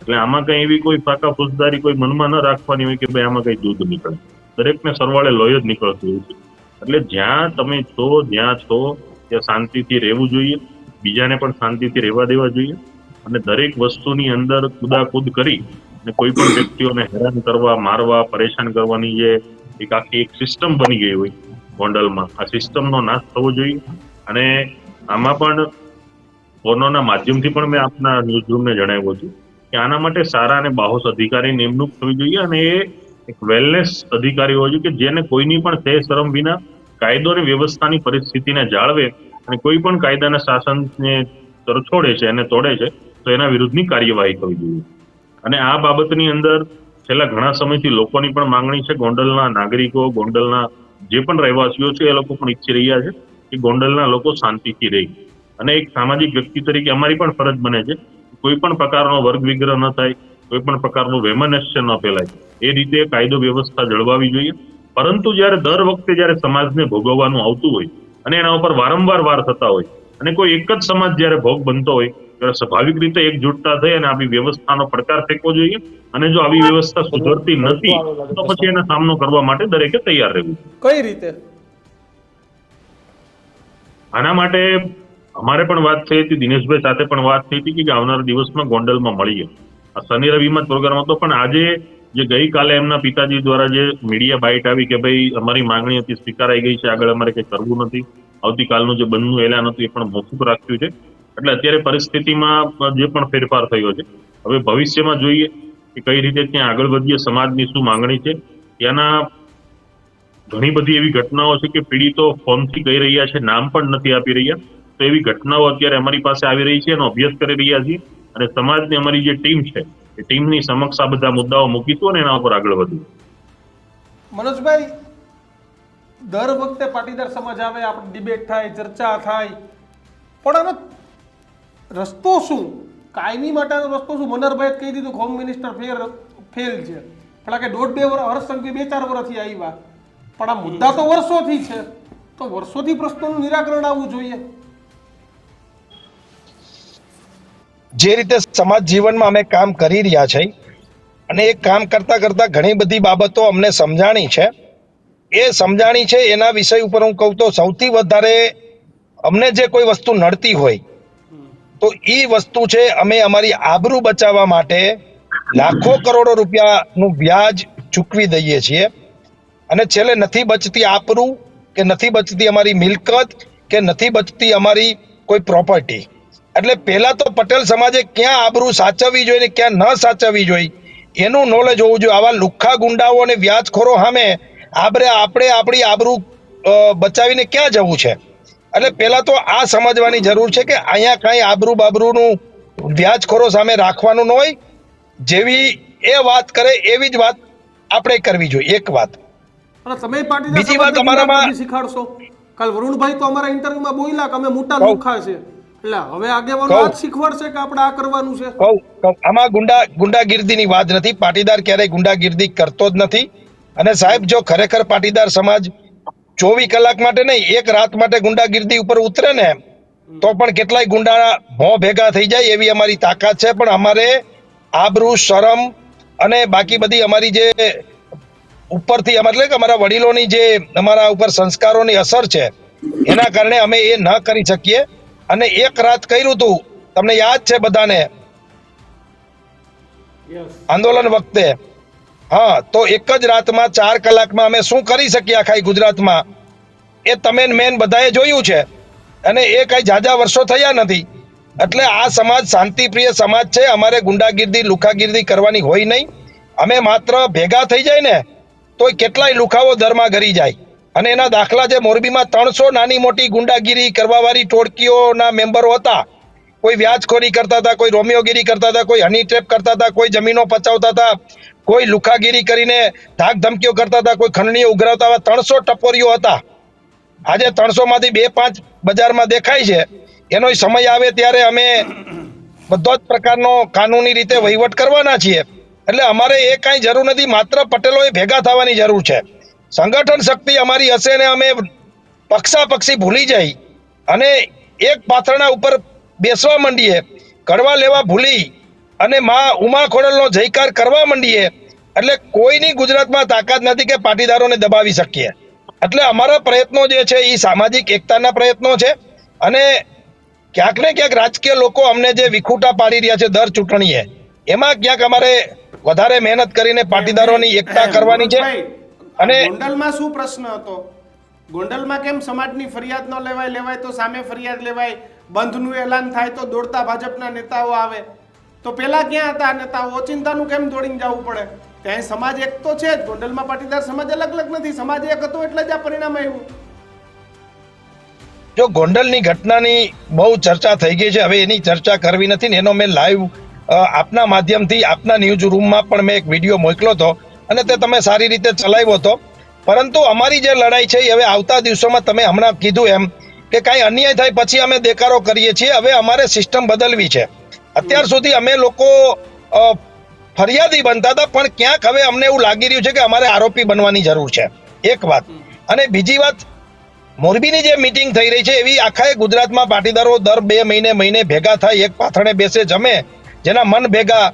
એટલે આમાં કઈ એવી કોઈ ફાકા ફૂસદારી કોઈ મનમાં ન રાખવાની હોય કે ભાઈ આમાં કઈ દૂધ નીકળે. દરેકને સરવાળે લોહી જ નીકળતું હોય છે. એટલે જ્યાં તમે છો, જ્યાં છો ત્યાં શાંતિથી રહેવું જોઈએ, બીજાને પણ શાંતિથી રહેવા દેવા જોઈએ, અને દરેક વસ્તુની અંદર કુદાકુદ કરી અને કોઈ પણ વ્યક્તિઓને હેરાન કરવા, મારવા, પરેશાન કરવાની જે આખી એક સિસ્ટમ બની ગઈ હોય ગોંડલમાં, આ સિસ્ટમનો નાશ થવો જોઈએ. અને આમાં પણ ફોનોના માધ્યમથી પણ મેં આપના ન્યૂઝ રૂમને જણાવ્યું હતું કે આના માટે સારા અને બાહોશ અધિકારી નિમણૂક થવી જોઈએ, અને એ એક વેલનેસ અધિકારી હોવો જોઈએ કે જેને કોઈની પણ તે શરમ વિના કાયદો અને વ્યવસ્થાની પરિસ્થિતિને જાળવે અને કોઈ પણ કાયદાના શાસનને તરછોડે છે અને તોડે છે તો એના વિરુદ્ધની કાર્યવાહી કરવી જોઈએ. અને આ બાબતની અંદર છેલ્લા ઘણા સમયથી લોકોની પણ માંગણી છે. ગોંડલના નાગરિકો, ગોંડલના જે પણ રહેવાસીઓ છે એ લોકો પણ ઈચ્છી રહ્યા છે કે ગોંડલના લોકો શાંતિથી રહે. અને એક સામાજિક વ્યક્તિ તરીકે અમારી પણ ફરજ બને છે કોઈ પણ પ્રકારનો વર્ગ વિગ્રહ ન થાય, કોઈ પણ પ્રકારનું વૈમનસ્ય ન ફેલાય, એ રીતે કાયદો વ્યવસ્થા જળવાવી જોઈએ. પરંતુ જ્યારે દર વખતે જ્યારે સમાજને ભોગવવાનું આવતું હોય અને એના ઉપર વારંવાર વાર થતા હોય અને કોઈ એક જ સમાજ જ્યારે ભોગ બનતો હોય ત્યારે સ્વાભાવિક રીતે એકજૂટતા થઈ અને આવી વ્યવસ્થાનો પડકાર ફેંકવો જોઈએ. અને જો આવી વ્યવસ્થા સુધરતી નથી તો પછી એનો સામનો કરવા માટે દરેકે તૈયાર રહેવું. કઈ રીતે? આના માટે અમારે પણ વાત થઈ હતી, દિનેશભાઈ સાથે પણ વાત થઈ હતી કે આવનારા દિવસમાં ગોંડલમાં મળીએ. આ શનિ રવિમાં પ્રોગ્રામ હતો, પણ આજે જે ગઈકાલે એમના પિતાજી દ્વારા જે મીડિયા બાઇટ આવી કે ભાઈ અમારી માંગણી હતી સ્વીકારાઈ ગઈ છે, આગળ અમારે કંઈ કરવું નથી, આવતીકાલનું જે બંધનું એલાન હતું એ પણ મોકૂફ રાખ્યું છે. એટલે અત્યારે પરિસ્થિતિમાં જે પણ ફેરફાર થયો છે, હવે ભવિષ્યમાં જોઈએ કે કઈ રીતે ત્યાં આગળ વધીએ, સમાજની શું માંગણી છે. ત્યાંના ઘણી બધી એવી ઘટનાઓ છે કે પીડિતો ફોનથી કહી રહ્યા છે, નામ પણ નથી આપી રહ્યા. તો એવી ઘટનાઓ અત્યારે અમારી પાસે આવી રહી છે, એનો અભ્યાસ કરી રહ્યા છીએ અને સમાજની અમારી જે ટીમ છે એ ટીમની સમક્ષ આ બધા મુદ્દાઓ મૂકીશું અને એના ઉપર આગળ વધીશું. મનોજભાઈ, દર વખતે પાટીદાર સમાજ આવે, આપણે ડિબેટ થાય, ચર્ચા થાય, પણ આનો રસ્તો શું? કાયમી માટેનો રસ્તો શું? મનહરભાઈએ કહી દીધું હોમ મિનિસ્ટર ફેલ છે, પેલા કે 1.5-2 વર્ષ, હર્ષસંઘવી 2-4 વર્ષથી આવ્યા, પણ આ મુદ્દા તો વર્ષોથી છે, તો વર્ષોથી પ્રશ્નોનું નિરાકરણ આવવું જોઈએ. જે રીતે સમાજ જીવનમાં અમે કામ કરી રહ્યા છે અને એ કામ કરતા કરતા ઘણી બધી બાબતો અમને સમજાણી છે. એ સમજાણી છે એના વિષય ઉપર હું કહું તો સૌથી વધારે અમને જે કોઈ વસ્તુ નડતી હોય તો એ વસ્તુ છે, અમે અમારી આબરૂ બચાવવા માટે લાખો કરોડો રૂપિયાનું વ્યાજ ચૂકવી દઈએ છીએ અને છેલ્લે નથી બચતી આબરૂ કે નથી બચતી અમારી મિલકત કે નથી બચતી અમારી કોઈ પ્રોપર્ટી. એટલે પહેલા તો પટેલ સમાજે ક્યાં આબરૂ સાચવવી જોઈએ ને ક્યાં ન સાચવવી જોઈએ એનું નોલેજ હોવું જોઈએ. આવા લુખ્ખા ગુંડાઓ અને વ્યાજખોરો સામે આપણે આપણી આબરૂ બચાવીને ક્યાં જવું છે. એટલે પહેલા તો આ સમજવાની જરૂર છે કે અહીંયા કાંઈ આબરૂ બાબરૂનું વ્યાજખોરો સામે રાખવાનું ન હોય. જેવી એ વાત કરે એવી જ વાત આપણે કરવી જોઈએ. એક વાત. અને તમે પાટીદાર બીજી વાત સમાજને અમારામાં ગુંડાગર્દી શીખાડશો. કાલ વરુણભાઈ તો અમારા ઇન્ટરવ્યુમાં બોલ્યા કે અમે મોટા લુખ્ખા છે, એટલે હવે આગેવાનો આ જ શીખવાડશે કે આપણે આ કરવાનું છે. કહું આમાં ગુંડાગીર્દીની વાત નથી. પાટીદાર ક્યારેય ગુંડાગીર્દી કરતો જ નથી. અને સાહેબ, જો ખરેખર પાટીદાર સમાજ 24 કલાક માટે નહીં, એક રાત માટે ગુંડાગીર્દી ઉપર ઉતરે ને તો પણ કેટલાય ગુંડા ભોં ભેગા થઈ જાય એવી અમારી તાકાત છે. પણ અમારે આબરૂ, શરમ અને બાકી બધી અમારી જે ઉપરથી એટલે કે અમારા વડીલોની જે અમારા ઉપર સંસ્કારોની અસર છે એના કારણે અમે એ ન કરી શકીએ. અને એક રાત કર્યું હતું, તમને યાદ છે બધાને, આંદોલન વખતે. હા, તો એક જ રાતમાં 4 કલાકમાં અમે શું કરી શકીએ આખા ગુજરાતમાં એ તમે મેન બધાએ જોયું છે. અને એ કઈ ઝાઝા વર્ષો થયા નથી. એટલે આ સમાજ શાંતિપ્રિય સમાજ છે. અમારે ગુંડાગીર્દી, લુખાગીર્દી કરવાની હોય નહીં. અમે માત્ર ભેગા થઈ જાય ને તો કેટલાય લુખાઓ દરમાં ગરી જાય. અને એના દાખલા જે મોરબીમાં 300 નાની મોટી ગુંડાગીરી કરવાવાળી ટોળકીઓના મેમ્બરો હતા. કોઈ વ્યાજખોરી કરતા હતા, કોઈ રોમિયોગીરી કરતા હતા, કોઈ હની ટ્રેપ કરતા હતા, કોઈ જમીનો પચાવતા હતા, કોઈ લુખાગીરી કરીને ધાક ધમકીઓ કરતા હતા, કોઈ ખંડણીઓ ઉઘરાવતા હતા. 300 ટપોરીઓ હતા. આજે 300 માંથી 2-5 બજારમાં દેખાય છે. એનો સમય આવે ત્યારે અમે બધો જ પ્રકારનો કાનૂની રીતે વહીવટ કરવાના છીએ. એટલે અમારે એ કાંઈ જરૂર નથી. માત્ર પટેલોએ ભેગા થવાની જરૂર છે. સંગઠન શક્તિ અમારી હશે ને અમે પક્ષાપક્ષી ભૂલી જાય અને એક પાથરણા ઉપર બેસવા માંડીએ, કડવા લેવા ભૂલી અને માં ઉમા ખોડલનો જયકાર કરવા માંડીએ એટલે કોઈની ગુજરાતમાં તાકાત નથી કે પાટીદારોને દબાવી શકીએ. એટલે અમારા પ્રયત્નો જે છે એ સામાજિક એકતાના પ્રયત્નો છે. અને ક્યાંક ને ક્યાંક રાજકીય લોકો અમને જે વિખૂટા પાડી રહ્યા છે દર ચૂંટણીએ, એમાં ક્યાંક અમારે વધારે મહેનત કરીને પાટીદારોની એકતા કરવાની છે. અને ગોંડલમાં શું પ્રશ્ન હતો? ગોંડલમાં કેમ સમાજની ફરિયાદ ન લેવાય તો સામે ફરિયાદ લેવાય? બંધનું એલાન થાય તો દોડતા ભાજપના નેતાઓ આવે, તો પેલા ક્યાં હતા નેતાઓ? ઓચિંતાનું કેમ દોડીને જવું પડે? ત્યાં સમાજ એક તો છે જ, ગોંડલમાં પાટીદાર સમાજ અલગ અલગ નથી, સમાજ એક હતો એટલે જ આ પરિણામ આવ્યું. જો ગોંડલની ઘટનાની બહુ ચર્ચા થઈ ગઈ છે, હવે એની ચર્ચા કરવી નથી ને એનો મેં લાઈવ આપના માધ્યમથી આપના ન્યૂઝ રૂમમાં પણ મેં એક વિડીયો મોકલ્યો હતો અને તે તમે સારી રીતે ચલાવ્યો હતો. પરંતુ અમારી જે લડાઈ છે એ હવે આવતા દિવસોમાં તમે હમણાં કીધું એમ કે કાંઈ અન્યાય થાય પછી અમે દેકારો કરીએ છીએ. હવે અમારે સિસ્ટમ બદલવી છે. અત્યાર સુધી અમે લોકો ફરિયાદી બનતા હતા, પણ ક્યાંક હવે અમને એવું લાગી રહ્યું છે કે અમારે આરોપી બનવાની જરૂર છે, એક વાત. અને બીજી વાત, મોરબીની જે મીટિંગ થઈ રહી છે એવી આખા ગુજરાતમાં પાટીદારો દર 2 મહિને ભેગા થાય, એક પાથરણે બેસે, જમે, જેના મન ભેગા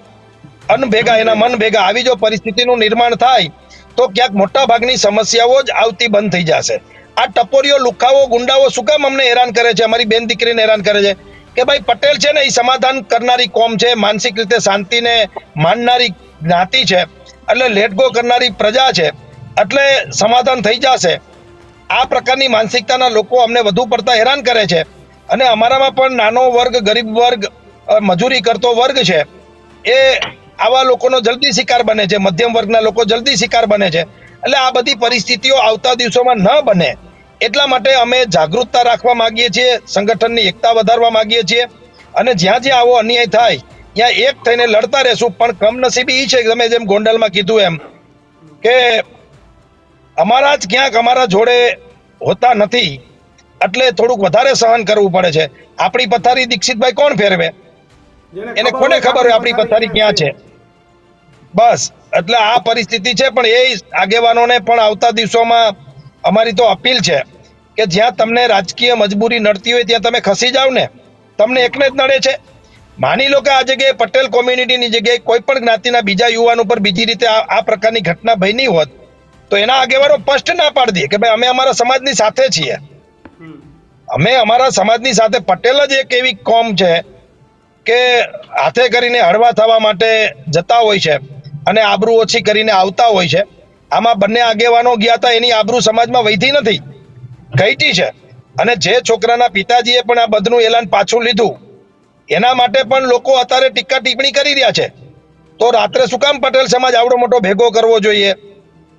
અન્ન ભેગા એના મન ભેગા, આવી જો પરિસ્થિતિનું નિર્માણ થાય તો ક્યાંક મોટા ભાગની સમસ્યાઓ જ આવતી બંધ થઈ જશે. આ ટપોરીઓ, લુખાઓ, ગુંડાઓ શું કામ અમને હેરાન કરે છે, અમારી બેન દીકરીને હેરાન કરે છે? કે ભાઈ પટેલ છે ને એ સમાધાન કરનારી કોમ છે, માનસિક રીતે શાંતિને માનનારી જ્ઞાતિ છે, એટલે લેટ ગો કરનારી પ્રજા છે, એટલે સમાધાન થઈ જશે. આ પ્રકારની માનસિકતાના લોકો અમને વધુ પડતા હેરાન કરે છે. અને અમારામાં પણ નાનો વર્ગ, ગરીબ વર્ગ, મજૂરી કરતો વર્ગ છે, એ આવા લોકોનો જલ્દી શિકાર બને છે, મધ્યમ વર્ગના લોકો જલ્દી શિકાર બને છે. એટલે આ બધી પરિસ્થિતિઓ આવતા દિવસોમાં ન બને એટલા માટે અમે જાગૃતતા રાખવા માંગીએ છીએ, સંગઠનની એકતા વધારવા માંગીએ છીએ, અને જ્યાં જ્યાં આવો અન્યાય થાય ત્યાં એક થઈને લડતા રહેશું. પણ કમનસીબી એ છે કે તમે જેમ ગોંડલમાં કીધું એમ કે અમારા જ ક્યાંક અમારા જોડે હોતા નથી, એટલે થોડુંક વધારે સહન કરવું પડે છે. આપણી પથારી દીક્ષિતભાઈ કોણ ફેરવે? એને કોને ખબર હોય આપણી પથારી ક્યાં છે? બસ, એટલે આ પરિસ્થિતિ છે. પણ એ આગેવાનોને પણ આવતા દિવસોમાં અમારી તો અપીલ છે કે જ્યાં તમને રાજકીય મજબૂરી નડતી હોય ત્યાં તમે ખસી જાવ ને, તમને એકને જ નડે છે. માની લો કે આ જગ્યાએ પટેલ કોમ્યુનિટીની જગ્યાએ કોઈ પણ જ્ઞાતિના બીજા યુવાન ઉપર બીજી રીતે આ પ્રકારની ઘટના બની હોત તો એના આગેવાનો સ્પષ્ટ ના પાડી દે કે ભાઈ અમે અમારા સમાજની સાથે છીએ, અમે અમારા સમાજની સાથે. પટેલ જ એક એવી કોમ છે કે હાથે કરીને હળવા થવા માટે જતા હોય છે અને આબરૂ ઓછી કરીને આવતા હોય છે. આમાં બંને આગેવાનો ગયા હતા, એની આબરૂ સમાજમાં વધી નથી, ઘટી છે. અને જે છોકરાના પિતાજીએ પણ આ બધનું એલાન પાછું લીધું એના માટે પણ લોકો અત્યારે ટીકા ટિપ્પણી કરી રહ્યા છે. તો રાત્રે શું કામ પટેલ સમાજ આવડો મોટો ભેગો કરવો જોઈએ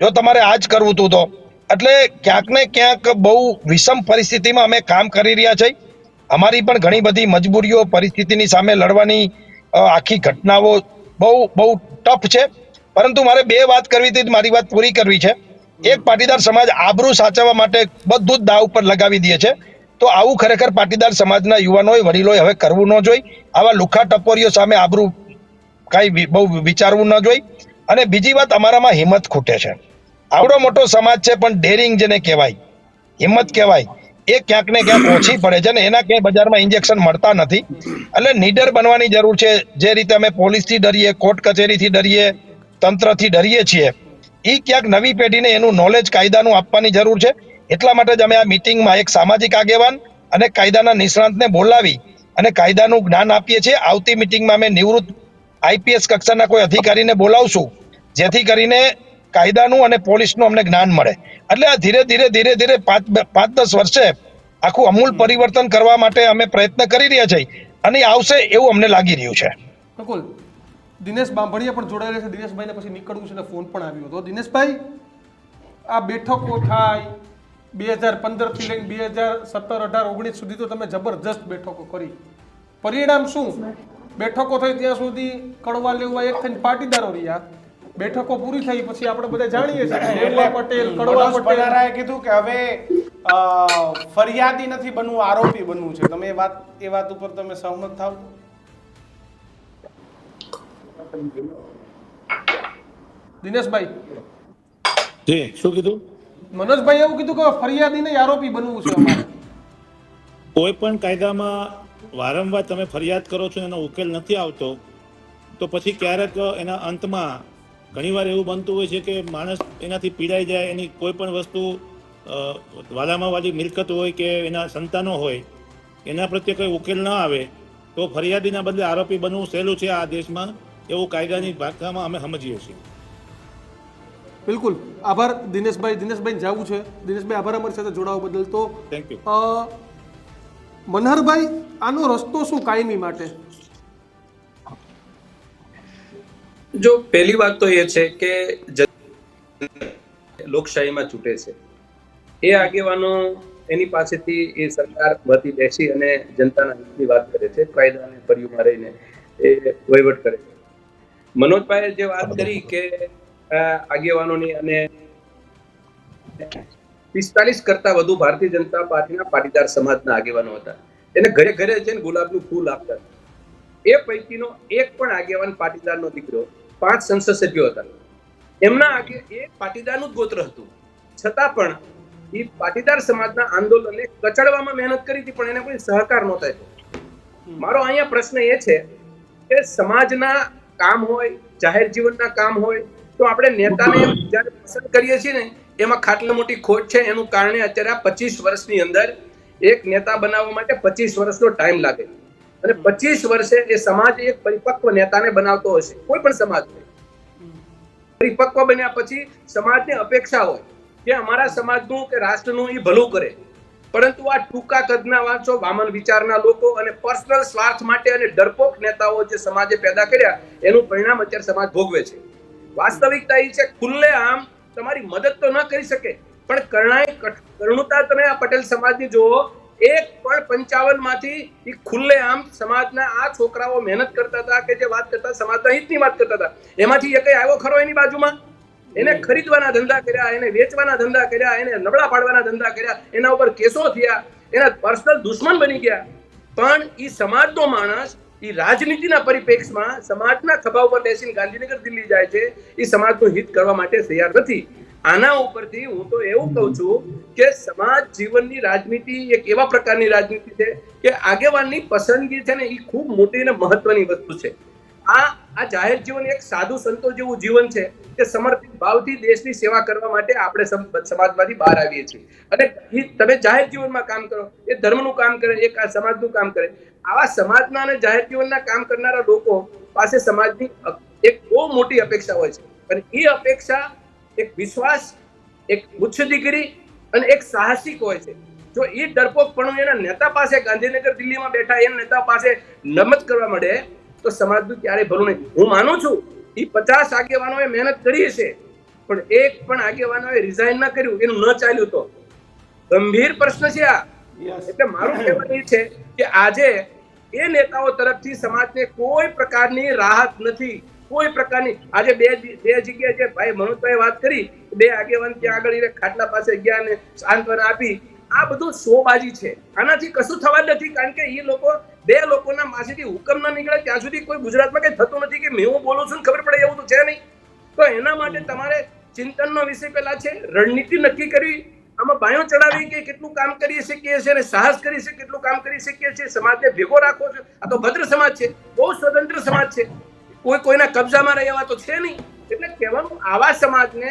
જો તમારે આ જ કરવું હતું તો? એટલે ક્યાંક ને ક્યાંક બહુ વિષમ પરિસ્થિતિમાં અમે કામ કરી રહ્યા છીએ. અમારી પણ ઘણી બધી મજબૂરીઓ, પરિસ્થિતિની સામે લડવાની આખી ઘટનાઓ બહુ બહુ ટફ છે. પરંતુ મારે 2 વાત કરવી હતી, મારી વાત પૂરી કરવી છે. એક, પાટીદાર સમાજ આબરૂ સાચવવા માટે બધું જ દાવ ઉપર લગાવી દે છે, તો આવું ખરેખર પાટીદાર સમાજના યુવાનોએ, વડીલોએ હવે કરવું ન જોઈએ. આવા લુખા ટપોરીઓ સામે આબરૂ કાંઈ બહુ વિચારવું ન જોઈએ. અને બીજી વાત, અમારામાં હિંમત ખૂટે છે. આવડો મોટો સમાજ છે પણ ડેરિંગ જેને કહેવાય, હિંમત કહેવાય, એ ક્યાંક ને ક્યાંક ઓછી પડે છે ને એના ક્યાંય બજારમાં ઇન્જેક્શન મળતા નથી. એટલે નીડર બનવાની જરૂર છે. જે રીતે અમે પોલીસથી ડરીએ, કોર્ટ કચેરીથી ડરીએ, તંત્રથી ડરીએ છીએ, એ ક્યાંક નવી પેઢીને એનું નોલેજ કાયદાનું આપવાની જરૂર છે. એટલા માટે જ અમે આ મિટિંગમાં એક સામાજિક આગેવાન અને કાયદાના નિષ્ણાંતને બોલાવી અને કાયદાનું જ્ઞાન આપીએ છીએ. આવતી મિટિંગમાં અમે નિવૃત્ત IPS કક્ષાના કોઈ અધિકારીને બોલાવશું, જેથી કરીને કાયદાનું અને પોલીસનું અમને જ્ઞાન મળે. એટલે આ ધીરે ધીરે 5-10 વર્ષે આખું અમૂલ પરિવર્તન કરવા માટે અમે પ્રયત્ન કરી રહ્યા છીએ અને આવશે એવું અમને લાગી રહ્યું છે. બિલકુલ. દિનેશ બાંભણિયા પણ જોડાયેલા છે. દિનેશભાઈને પછી નીકળવું છે અને ફોન પણ આવ્યો હતો. દિનેશભાઈ, આ બેઠકો થાય 2015 થી લઈને 2017, 18, 19 સુધી તો તમે જબરજસ્ત બેઠકો કરી. પરિણામ શું? બેઠકો થઈ ત્યાં સુધી કડવા લેવા એક થઈને પાટીદારો રહ્યા. બેઠકો પૂરી થઈ પછી આપણે બધા જાણીએ છીએ લેવા પટેલ, કડવા પટેલ કીધું કે હવે ફરિયાદી નથી બનવું, આરોપી બનવું છે. તમે એ વાત ઉપર તમે સહમત થાવ? દિનેશભાઈ જી, શું કીધું? મનોજભાઈ એવું કીધું કે ફરિયાદી નહીં આરોપી બનવું છે અમારે. કોઈ પણ કાયદામાં વારંવાર તમે ફરિયાદ કરો છો એનો ઉકેલ નથી આવતો તો પછી ક્યારેક એના અંતમાં ઘણીવાર એવું બનતું હોય છે કે માણસ એનાથી પીડાઈ જાય. એની કોઈ પણ વસ્તુ, વાલામાં વાલી મિલકત હોય કે એના સંતાનો હોય, એના પ્રત્યે કોઈ ઉકેલ ન આવે તો ફરિયાદીના બદલે આરોપી બનવું સહેલું છે આ દેશમાં, એવું કાયદાની ભાષામાં અમે સમજીએ છીએ. બિલકુલ. આભાર દિનેશભાઈ. દિનેશભાઈને જવું છે. દિનેશભાઈ, આભાર અમારી સાથે જોડાવા બદલ. તો થેન્ક યુ. મનહરભાઈ, આનો રસ્તો શું કાયમી માટે? જો પહેલી વાત તો એ છે કે લોકશાહીમાં ચૂંટે છે એ આગેવાનો એની પાસેથી એ સરકાર વતી બેસી અને જનતાના હિતની વાત કરે છે, કાયદા અને પરિયુમાં રહીને એ વહીવટ કરે છે. મનોજભાઈએ જે વાત કરી કે આગેવાનોની અને 45 કરતા વધુ ભારતીય જનતા પાર્ટીના પાટીદાર સમાજના આગેવાનો હતા, એને ઘરે ઘરે જઈને ગુલાબનું ફૂલ આપતા હતા. એ પૈકીનો એક પણ આગેવાન પાટીદારનો દીકરો, 5 સંસદ સભ્યો હતા, એમના એ પાટીદારનું જ ગોત્ર હતું, છતાં પણ એ પાટીદાર સમાજના આંદોલનને કચડવામાં મહેનત કરી હતી, પણ એને કોઈ સહકાર નહોતો આપ્યો. મારો અહીંયા પ્રશ્ન એ છે કે સમાજના કામ હોય, જાહેર જીવનના કામ હોય, તો આપણે નેતાને જ્યારે પસંદ કરીએ છીએ ને એમાં ખાટલી મોટી ખોટ છે. એનું કારણે અત્યારે 25 વર્ષની અંદર એક નેતા બનાવવા માટે 25 વર્ષનો ટાઈમ લાગે, અને 25 વર્ષે એ સમાજ એક પરિપક્વ નેતાને બનાવતો હશે. કોઈ પણ સમાજ પરિપક્વ બન્યા પછી સમાજની અપેક્ષા હોય કે અમારા સમાજનું કે રાષ્ટ્રનું એ ભલું કરે, પરંતુ આ ટૂંકા કદના વાંચો, વામન વિચારના લોકો અને પર્સનલ સ્વાર્થ માટે અને ડરપોક નેતાઓ જે સમાજે પેદા કર્યા એનું પરિણામ અત્યારે સમાજ ભોગવે છે. વાસ્તવિકતા એ છે ખુલ્લે આમ તમારી મદદ તો ન કરી શકે, પણ કરુણતા તમે આ પટેલ સમાજની જુઓ, એક પણ 55 માંથી એ ખુલ્લે આમ સમાજના આ છોકરાઓ મહેનત કરતા હતા કે જે વાત કરતા સમાજના હિતની વાત કરતા હતા, એમાંથી એક આવ્યો ખરો એની બાજુમાં? એને ખરીદવાના ધંધા કર્યા, એને વેચવાના ધંધા કર્યા, એને નબળા પાડવાના ધંધા કર્યા, એના ઉપર કેસો થયા, એના પર્સનલ દુશ્મન બની ગયા. પણ એ સમાજનો માણસ એ રાજનીતિના પરિપ્રેક્ષમાં સમાજના ખભા ઉપર બેસીને ગાંધીનગર દિલ્હી જાય છે, એ સમાજનું હિત કરવા માટે તૈયાર નથી. આના ઉપરથી હું તો એવું કહું છું કે સમાજ જીવનની રાજનીતિ એક એવા પ્રકારની રાજનીતિ છે કે આગેવાનની પસંદગી છે ને એ ખૂબ મોટી અને મહત્વની વસ્તુ છે. આ જાહેર જીવન એક સાધુ સંતો જેવું જીવન છે કે સમર્પિત ભાવથી દેશની સેવા કરવા માટે આપણે સમાજમાંથી બહાર આવીએ છીએ. અને તમે જાહેર જીવનમાં કામ કરો, એ ધર્મનું કામ કરે, એક આ સમાજનું કામ કરે. આવા સમાજના અને જાહેર જીવનના કામ કરનારા લોકો પાસે સમાજની એક બહુ મોટી અપેક્ષા હોય છે, અને એ અપેક્ષા એક વિશ્વાસ, એક ઉચ્ચ ડિગ્રી અને એક સાહસિક હોય છે. જો એ ડરપોકપણું એના નેતા પાસે ગાંધીનગર દિલ્હીમાં બેઠા એ નેતા પાસે નમત કરવા મળે તો સમાજનું ક્યારેય ભલું નહીં. હું માનું છું એ 50 આગેવાનોએ મહેનત કરી હશે, પણ એક પણ આગેવાનોએ રિઝાઇન ન કર્યું, એનું ન ચાલ્યું તો ગંભીર પ્રશ્ન છે આ. એટલે મારું કહેવાનું એ છે કે આજે એ નેતાઓ તરફથી સમાજને કોઈ પ્રકારની રાહત નથી, કોઈ પ્રકારની. આજે બે જગ્યાએ જે ભાઈ મનોજભાઈ વાત કરી, 2 આગેવાન ત્યાં આગળ ખાટલા પાસે ગયા અને સાંત્વના આપી, આ બધું શોબાજી છે. આનાથી કશું થવા નથી, કારણ કે એ લોકો 2 લોકોના પાસેથી હુકમ ન નીકળે ત્યાં સુધી કોઈ ગુજરાતમાં કઈ થતું નથી કે હું બોલું છું ખબર પડે એવું તો છે નહીં. તો એના માટે તમારે ચિંતનનો વિષય પહેલા છે, રણનીતિ નક્કી કરવી, આમાં બાયો ચડાવી કે કેટલું કામ કરી શકીએ છીએ અને સાહસ કરી છે કેટલું કામ કરી શકીએ છીએ, સમાજને ભેગો રાખવો છે. આ તો ભદ્ર સમાજ છે, બહુ સ્વતંત્ર સમાજ છે, કોઈના કબજામાં રહેવા તો છે નહીં. એટલે કહેવાનું આવા સમાજને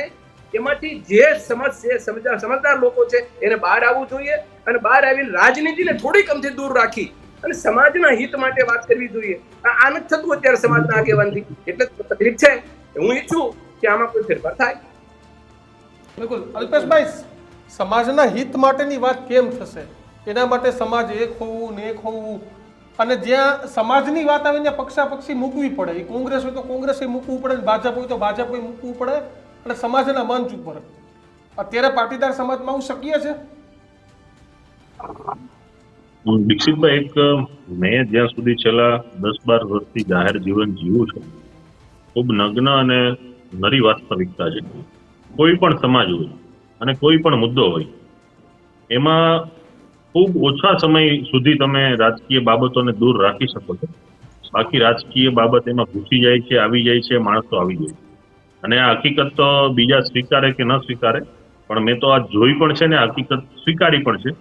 એમાંથી જે સમજદાર લોકો છે એને બહાર આવવું જોઈએ, અને બહાર આવીને રાજનીતિને થોડીક અમથી દૂર રાખી અને સમાજના હિત માટે વાત કરવી જોઈએ. આ નથી થતું અત્યારે સમાજના આગેવાનથી, એટલે તકલીફ છે. હું ઈચ્છું કે આમાં કોઈ ફેરફાર થાય. બિલકુલ. અલ્પેશભાઈ, સમાજના હિત માટેની વાત કેમ થશે? એના માટે સમાજ એક હોવું ને એક હોવું, અને જ્યાં સમાજની વાત આવે ત્યાં પક્ષાપક્ષી મૂકવી પડે. એ કોંગ્રેસ હોય તો કોંગ્રેસે મૂકવું પડે, ભાજપ હોય તો ભાજપે મૂકવું પડે, અને સમાજના મંચ ઉપર. અત્યારે પાટીદાર સમાજમાં આવું શક્ય છે? દીક્ષિતભાઈ, એક મેં જ્યાં સુધી છેલ્લા 10-12 વર્ષથી જાહેર જીવન જીવું છું, ખૂબ નગ્ન અને નરી વાસ્તવિકતા છે. કોઈ પણ સમાજ હોય અને કોઈ પણ મુદ્દો હોય, એમાં ખૂબ ઓછા સમય સુધી તમે રાજકીય બાબતોને દૂર રાખી શકો છો. બાકી રાજકીય બાબત એમાં ઘૂસી જાય છે, આવી જાય છે, માણસો આવી જાય છે. અને આ હકીકત તો બીજા સ્વીકારે કે ન સ્વીકારે, પણ મેં તો આ જોઈ પણ છે ને હકીકત સ્વીકારી પણ છે,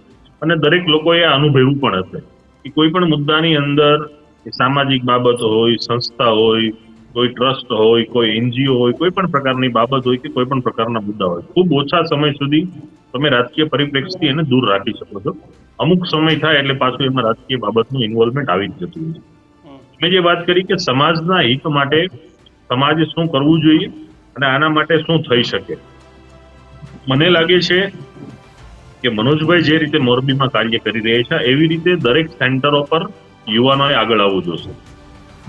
અને દરેક લોકોએ આ અનુભવ્યું પણ હશે કે કોઈ પણ મુદ્દાની અંદર સામાજિક બાબત હોય, સંસ્થા હોય, કોઈ ટ્રસ્ટ હોય, કોઈ NGO હોય, કોઈ પણ પ્રકારની બાબત હોય કે કોઈ પણ પ્રકારના મુદ્દા હોય, ખૂબ ઓછા સમય સુધી તમે રાજકીય પરિપ્રેક્ષથી એને દૂર રાખી શકો છો. અમુક સમય થાય એટલે પાછું એમાં રાજકીય બાબતનું ઇન્વોલ્વમેન્ટ આવી જ જતું હોય છે. મેં જે વાત કરી કે સમાજના હિત માટે સમાજે શું કરવું જોઈએ અને આના માટે શું થઈ શકે, મને લાગે છે કે મનોજભાઈ જે રીતે મોરબીમાં કાર્ય કરી રહ્યા છે એવી રીતે દરેક સેન્ટરો પર યુવાનોએ આગળ આવવું જોશે.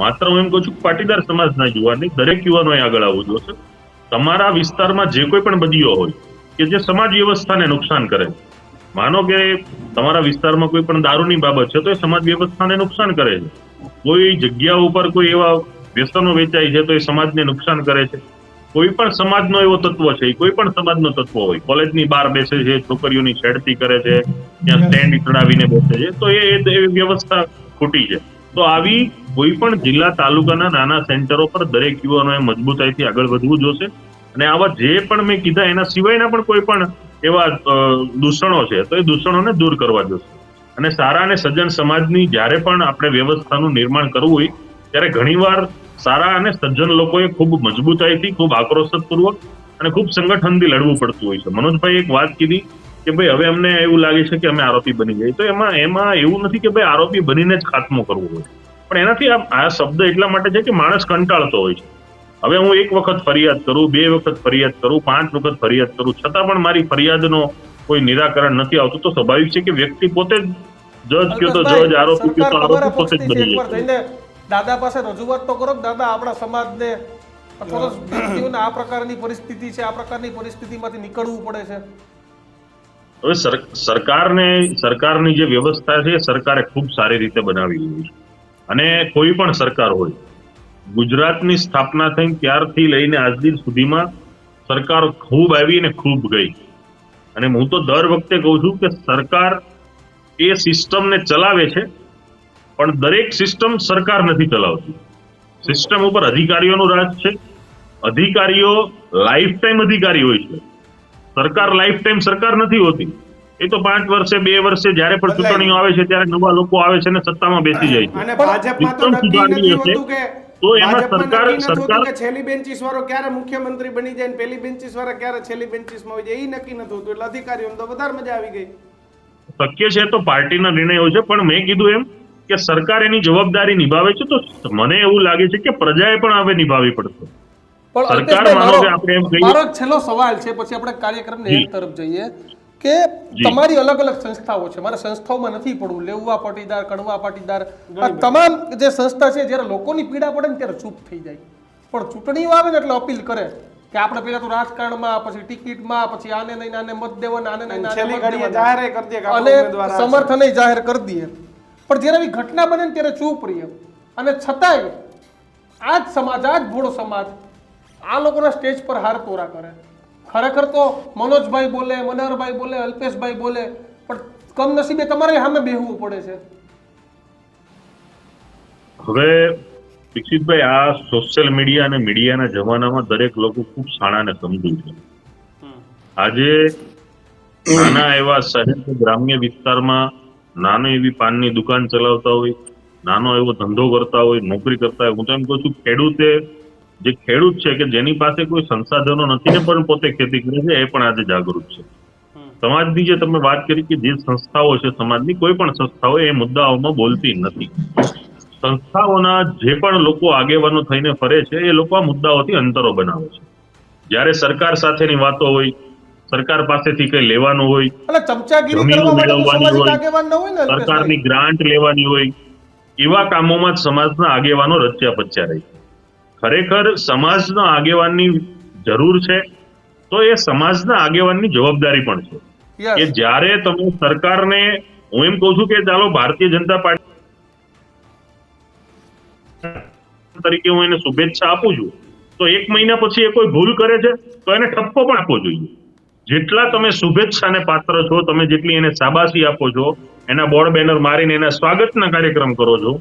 માત્ર હું એમ કહું છું કે પાટીદાર સમાજના યુવાન નહીં, દરેક યુવાનોએ આગળ આવવું જોશે. તમારા વિસ્તારમાં જે કોઈ પણ બદીઓ હોય કે જે સમાજ વ્યવસ્થાને નુકસાન કરે, માનો કે તમારા વિસ્તારમાં કોઈ પણ દારૂની બાબત છે તો એ સમાજ વ્યવસ્થાને નુકસાન કરે છે. કોઈ જગ્યા ઉપર કોઈ એવા વ્યસનો વેચાય છે તો એ સમાજને નુકસાન કરે છે. કોઈ પણ સમાજનો એવો તત્વ છે, કોઈ પણ સમાજનો તત્વ હોય, કોલેજની બહાર બેસે છે, છોકરીઓની છેડતી કરે છે, ત્યાં સ્ટેન્ડ ચડાવીને બેસે છે, તો એ વ્યવસ્થા ખોટી છે. તો આવી કોઈ પણ જિલ્લા તાલુકાના નાના સેન્ટરો પર દરેક યુવાનોએ મજબૂતાઈથી આગળ વધવું જોશે. અને આવા જે પણ મેં કીધા એના સિવાયના પણ કોઈ પણ એવા દૂષણો છે તો એ દૂષણોને દૂર કરવા જોશે. અને સારા અને સજ્જન સમાજની જ્યારે પણ આપણે વ્યવસ્થાનું નિર્માણ કરવું હોય ત્યારે ઘણીવાર સારા અને સજ્જન લોકોએ ખૂબ મજબૂતાઈથી, ખૂબ આક્રોશપૂર્વક અને ખૂબ સંગઠનથી લડવું પડતું હોય છે. મનોજભાઈ એક વાત કીધી કે ભાઈ હવે અમને એવું લાગે છે કે અમે આરોપી બની જાય, તો એમાં એવું નથી કે ભાઈ આરોપી બનીને જ ખાત્મો કરવો હોય, પણ એનાથી આ શબ્દ એટલા માટે છે કે માણસ કંટાળતો હોય છે. હવે હું એક વખત ફરિયાદ કરું, 2 વખત ફરિયાદ કરું, 5 વખત ફરિયાદ કરું, છતાં પણ મારી ફરિયાદનો કોઈ નિરાકરણ નથી આવતું, તો સ્વાભાવિક છે કે વ્યક્તિ પોતે જ જજ કયો તો જજ, આરોપી કયો તો આરોપી પોતે જ બની જાય છે. દાદા પાસે રજૂઆત તો કરો, દાદા આપણા સમાજને અથવા તો વ્યક્તિઓને આ પ્રકારની પરિસ્થિતિ છે, આ પ્રકારની પરિસ્થિતિમાંથી નીકળવું પડે છે. હવે સરકારની જે વ્યવસ્થા છે સરકારે ખૂબ સારી રીતે બનાવી છે. અને કોઈ પણ સરકાર હોય, ગુજરાતની સ્થાપના થઈ ત્યારથી લઈને આજ દિન સુધીમાં સરકાર ખૂબ આવી અને ખૂબ ગઈ. અને હું તો દર વખતે કહું છું કે સરકાર એ સિસ્ટમને ચલાવે છે, પણ દરેક સિસ્ટમ સરકાર નથી ચલાવતી. સિસ્ટમ ઉપર અધિકારીઓનું રાજ છે. અધિકારીઓ લાઈફ ટાઈમ અધિકારી હોય છે. સરકાર લાઈફ ટાઈમ સરકાર નથી હોતી. એ તો 5 વર્ષે 2 વર્ષે જ્યારે પણ ચૂંટણીઓ આવે છે ત્યારે નવા લોકો આવે છે અને સત્તામાં બેસી જાય છે. અને ભાજપમાં તો નક્કી નથી હોતું કે તો એમાં સરકાર કે છેલ્લી બેન્ચીસ વાળો ક્યારે મુખ્યમંત્રી બની જાય ને પેલી બેન્ચીસ વાળા ક્યારે છેલ્લી બેન્ચીસમાં હોય જાય એ નક્કી નથી હોતું. એટલે અધિકારીઓને તો વધારે મજા આવી ગઈ. શક્ય છે તો પાર્ટીના નિર્ણયો છે, પણ મેં કીધું એમ કે સરકાર એની જવાબદારી નિભાવે છે, તો મને એવું લાગે છે કે પ્રજાએ પણ હવે નિભાવવી પડશે. સરકાર માનો કે આપણે એમ કહીએ, મારો છેલ્લો સવાલ છે, પછી આપણે કાર્યક્રમને એક તરફ જઈએ કે તમારી અલગ અલગ સંસ્થાઓ છે. મારે સંસ્થાઓમાં નથી પડવું, લેવા પાટીદાર, કડવા પાટીદાર, આ તમામ જે સંસ્થા છે જ્યારે લોકોની પીડા પડે ને ત્યારે ચૂપ થઈ જાય, પણ ચૂંટણીઓ આવે ને એટલે અપીલ કરે કે આપણે પેલા તો રાજકારણમાં, પછી ટિકિટમાં, પછી આને નહીં આને મત દેવાના, આને નહીં આને મત દેવાના, અને સમર્થન જાહેર કરી દઈએ. પણ જ્યારે એવી ઘટના બને ને ત્યારે ચૂપ રહીએ. અને છતાંય આ જ સમાજ, આ જ ભોળો સમાજ આ લોકોના સ્ટેજ પર હાર તોરા કરે. ખરેખર તો મનોજભાઈ બોલે, મનહરભાઈ બોલે, અલ્પેશભાઈ બોલે, પણ કમનસીબે તમારે સામે બેહવું પડે છે. હવે દીક્ષિતભાઈ, આ સોશિયલ મીડિયા અને મીડિયાના જમાનામાં દરેક લોકો ખૂબ શાણાને સમજુ છે. આજે નાના એવા શહેર ગ્રામ્ય વિસ્તારમાં નાનો એવી પાનની દુકાન ચલાવતા હોય, નાનો એવો ધંધો કરતા હોય, નોકરી કરતા હોય, હું તો એમ કહું છું ખેડૂત છે કે જેની પાસે કોઈ સંસાધનો નથી ને પણ પોતે ખેતી કરે છે, એ પણ આજે જાગૃત છે. સમાજની જે તમે વાત કરી કે જે સંસ્થાઓ છે સમાજની, કોઈ પણ સંસ્થાઓ એ મુદ્દાઓમાં બોલતી નથી. સંસ્થાઓના જે પણ લોકો આગેવાનો થઈને ફરે છે એ લોકો આ મુદ્દાઓથી અંતરો બનાવે છે. જ્યારે સરકાર સાથેની વાતો હોય, સરકાર પાસેથી કઈ લેવાનું હોય, જમીનો મેળવવાની હોય, સરકારની ગ્રાન્ટ લેવાની હોય, એવા કામોમાં જ સમાજના આગેવાનો રચ્યા પચ્યા રહે છે. ખરેખર સમાજના આગેવાનની જરૂર છે, તો એ સમાજના આગેવાનની જવાબદારી પણ છે કે જ્યારે તમે સરકારને, હું એમ કહું છું કે ચાલો ભારતીય જનતા પાર્ટી તરીકે હું એને શુભેચ્છા આપું છું, તો 1 મહિના પછી એ કોઈ ભૂલ કરે છે તો એને ઠપકો પણ આપવો જોઈએ. જેટલા તમે શુભેચ્છાને પાત્ર છો, તમે જેટલી એને શાબાશી આપો છો, એના બોર્ડ બેનર મારીને એના સ્વાગતના કાર્યક્રમ કરો છો,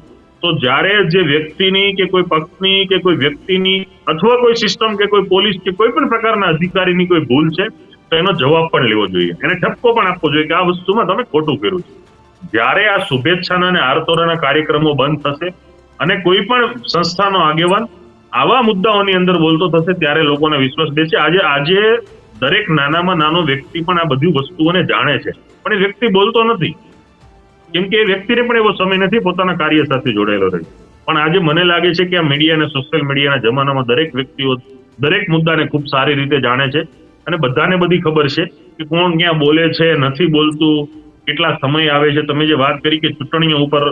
તો જ્યારે જે વ્યક્તિની કે કોઈ પક્ષની કે કોઈ વ્યક્તિની અથવા કોઈ સિસ્ટમ કે કોઈ પોલીસ કે કોઈ પણ પ્રકારના અધિકારીની કોઈ ભૂલ છે તો એનો જવાબ પણ લેવો જોઈએ, એને ઠપકો પણ આપવો જોઈએ કે આ વસ્તુમાં તમે ખોટું કર્યું છે. જ્યારે આ શુભેચ્છાના અને આરતોરાના કાર્યક્રમો બંધ થશે અને કોઈ પણ સંસ્થાનો આગેવાન આવા મુદ્દાઓની અંદર બોલતો થશે ત્યારે લોકોને વિશ્વાસ બેસે. આજે દરેક નાનામાં નાનો વ્યક્તિ પણ આ બધી વસ્તુઓને જાણે છે, પણ એ વ્યક્તિ બોલતો નથી, કેમ કે એ વ્યક્તિને પણ એવો સમય નથી પોતાના કાર્ય સાથે જોડાયેલો રહે. પણ આજે મને લાગે છે કે આ મીડિયા અને સોશિયલ મીડિયાના જમાનામાં દરેક વ્યક્તિઓ દરેક મુદ્દાને ખૂબ સારી રીતે જાણે છે અને બધાને બધી ખબર છે કે કોણ ક્યાં બોલે છે, નથી બોલતું, કેટલા સમય આવે છે. તમે જે વાત કરી કે ચૂંટણીઓ ઉપર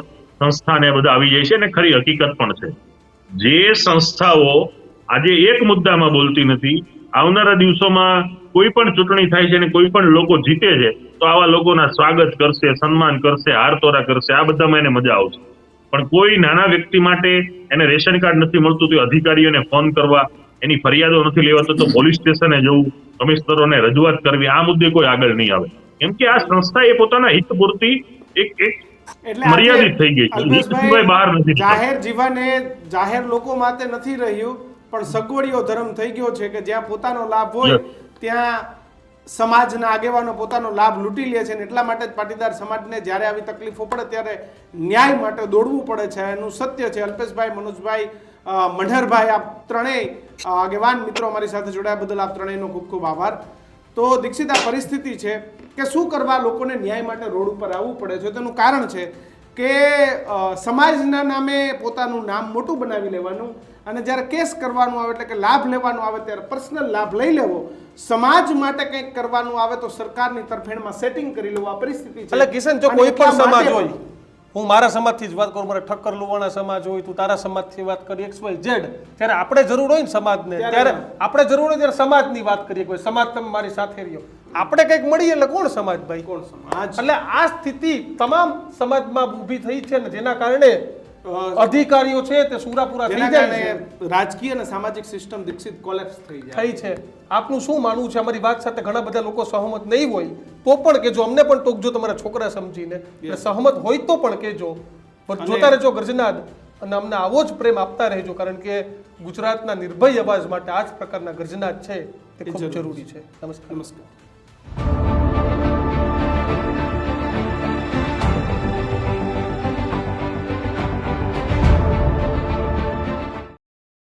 સંસ્થા ને બધા આવી જાય છે, ને ખરી હકીકત પણ છે. જે સંસ્થાઓ આજે એક મુદ્દામાં બોલતી નથી, આવનારા દિવસોમાં કોઈ પણ ચૂંટણી થાય છે અને કોઈ પણ લોકો જીતે છે તો આવા લોકોના સ્વાગત કરશે, સન્માન કરશે, હારતોરા કરશે, આ બધામાં એને મજા આવશે. પણ કોઈ નાના વ્યક્તિ માટે એને રેશન કાર્ડ નથી મળતું તો અધિકારીઓને ફોન કરવા, એની ફરિયાદો નથી લેવાતો તો પોલીસ સ્ટેશને જવું, કમિશનરોને રજૂઆત કરવી, આ મુદ્દે કોઈ આગળ નહીં આવે. કેમ કે આ સંસ્થા એ પોતાના હિત પૂરતી એક એટલે મર્યાદિત થઈ ગઈ છે, હિત સિવાય બહાર નથી. જાહેર જીવન એ જાહેર લોકો માટે નથી રહ્યું, પણ સગવડીઓ ધર્મ થઈ ગયો છે કે જ્યાં પોતાનો લાભ હોય ત્યાં સમાજના આગેવાનો પોતાનો લાભ લૂંટી લે છે. અને એટલા માટે જ પાટીદાર સમાજને જ્યારે આવી તકલીફો પડે ત્યારે ન્યાય માટે દોડવું પડે છે. એનું સત્ય છે. અલ્પેશભાઈ, મનોજભાઈ, મનહરભાઈ, આપ ત્રણેય આગેવાન મિત્રો અમારી સાથે જોડાયા બદલ આપ ત્રણેયનો ખૂબ ખૂબ આભાર. તો દીક્ષિત, આ પરિસ્થિતિ છે કે શું કરવા લોકોને ન્યાય માટે રોડ ઉપર આવવું પડે છે. તેનું કારણ છે કે સમાજના નામે પોતાનું નામ મોટું બનાવી લેવાનું, અને જ્યારે કેસ કરવાનું આવે એટલે કે લાભ લેવાનું આવે ત્યારે પર્સનલ લાભ લઈ લેવો, સમાજ માટે કંઈક કરવાનું આવે તો સરકારની તરફેણમાં સેટિંગ કરી લેવું, આ પરિસ્થિતિ છે. એટલે કિશન, જો કોઈ પણ સમાજ હોય, હું મારા સમાજથી જ વાત કરું, મારા ઠક્કર લુવાણા સમાજ હોય, તું તારા સમાજથી વાત કરી, XYZ, ત્યારે આપણે જરૂર હોય ને સમાજને, ત્યારે આપણે જરૂર હોય ત્યારે સમાજની વાત કરીએ. કોઈ સમાજ તમે મારી સાથે રહ્યો, આપણે કંઈક મળીએ એટલે કોણ સમાજ ભાઈ, કોણ સમાજ. એટલે આ સ્થિતિ તમામ સમાજમાં ઊભી થઈ છે ને જેના કારણે અધિકારીઓ છે તે સુરાપુરા થઈ જાય છે. રાજકીય અને સામાજિક સિસ્ટમ દીક્ષિત કોલેપ્સ થઈ છે. આપનું શું માનવું છે? અમારી વાત સાથે ઘણા બધા લોકો સહમત નહીં હોય તો પણ કેજો, અમને પણ ટોકજો તમારા છોકરા સમજીને. સહમત હોય તો પણ કેજો. જોતા રહેજો ગર્જનાદ, અને અમને આવો જ પ્રેમ આપતા રહેજો, કારણ કે ગુજરાતના નિર્ભય અવાજ માટે આ જ પ્રકારના ગર્જનાદ છે તે ખૂબ જરૂરી છે. નમસ્કાર.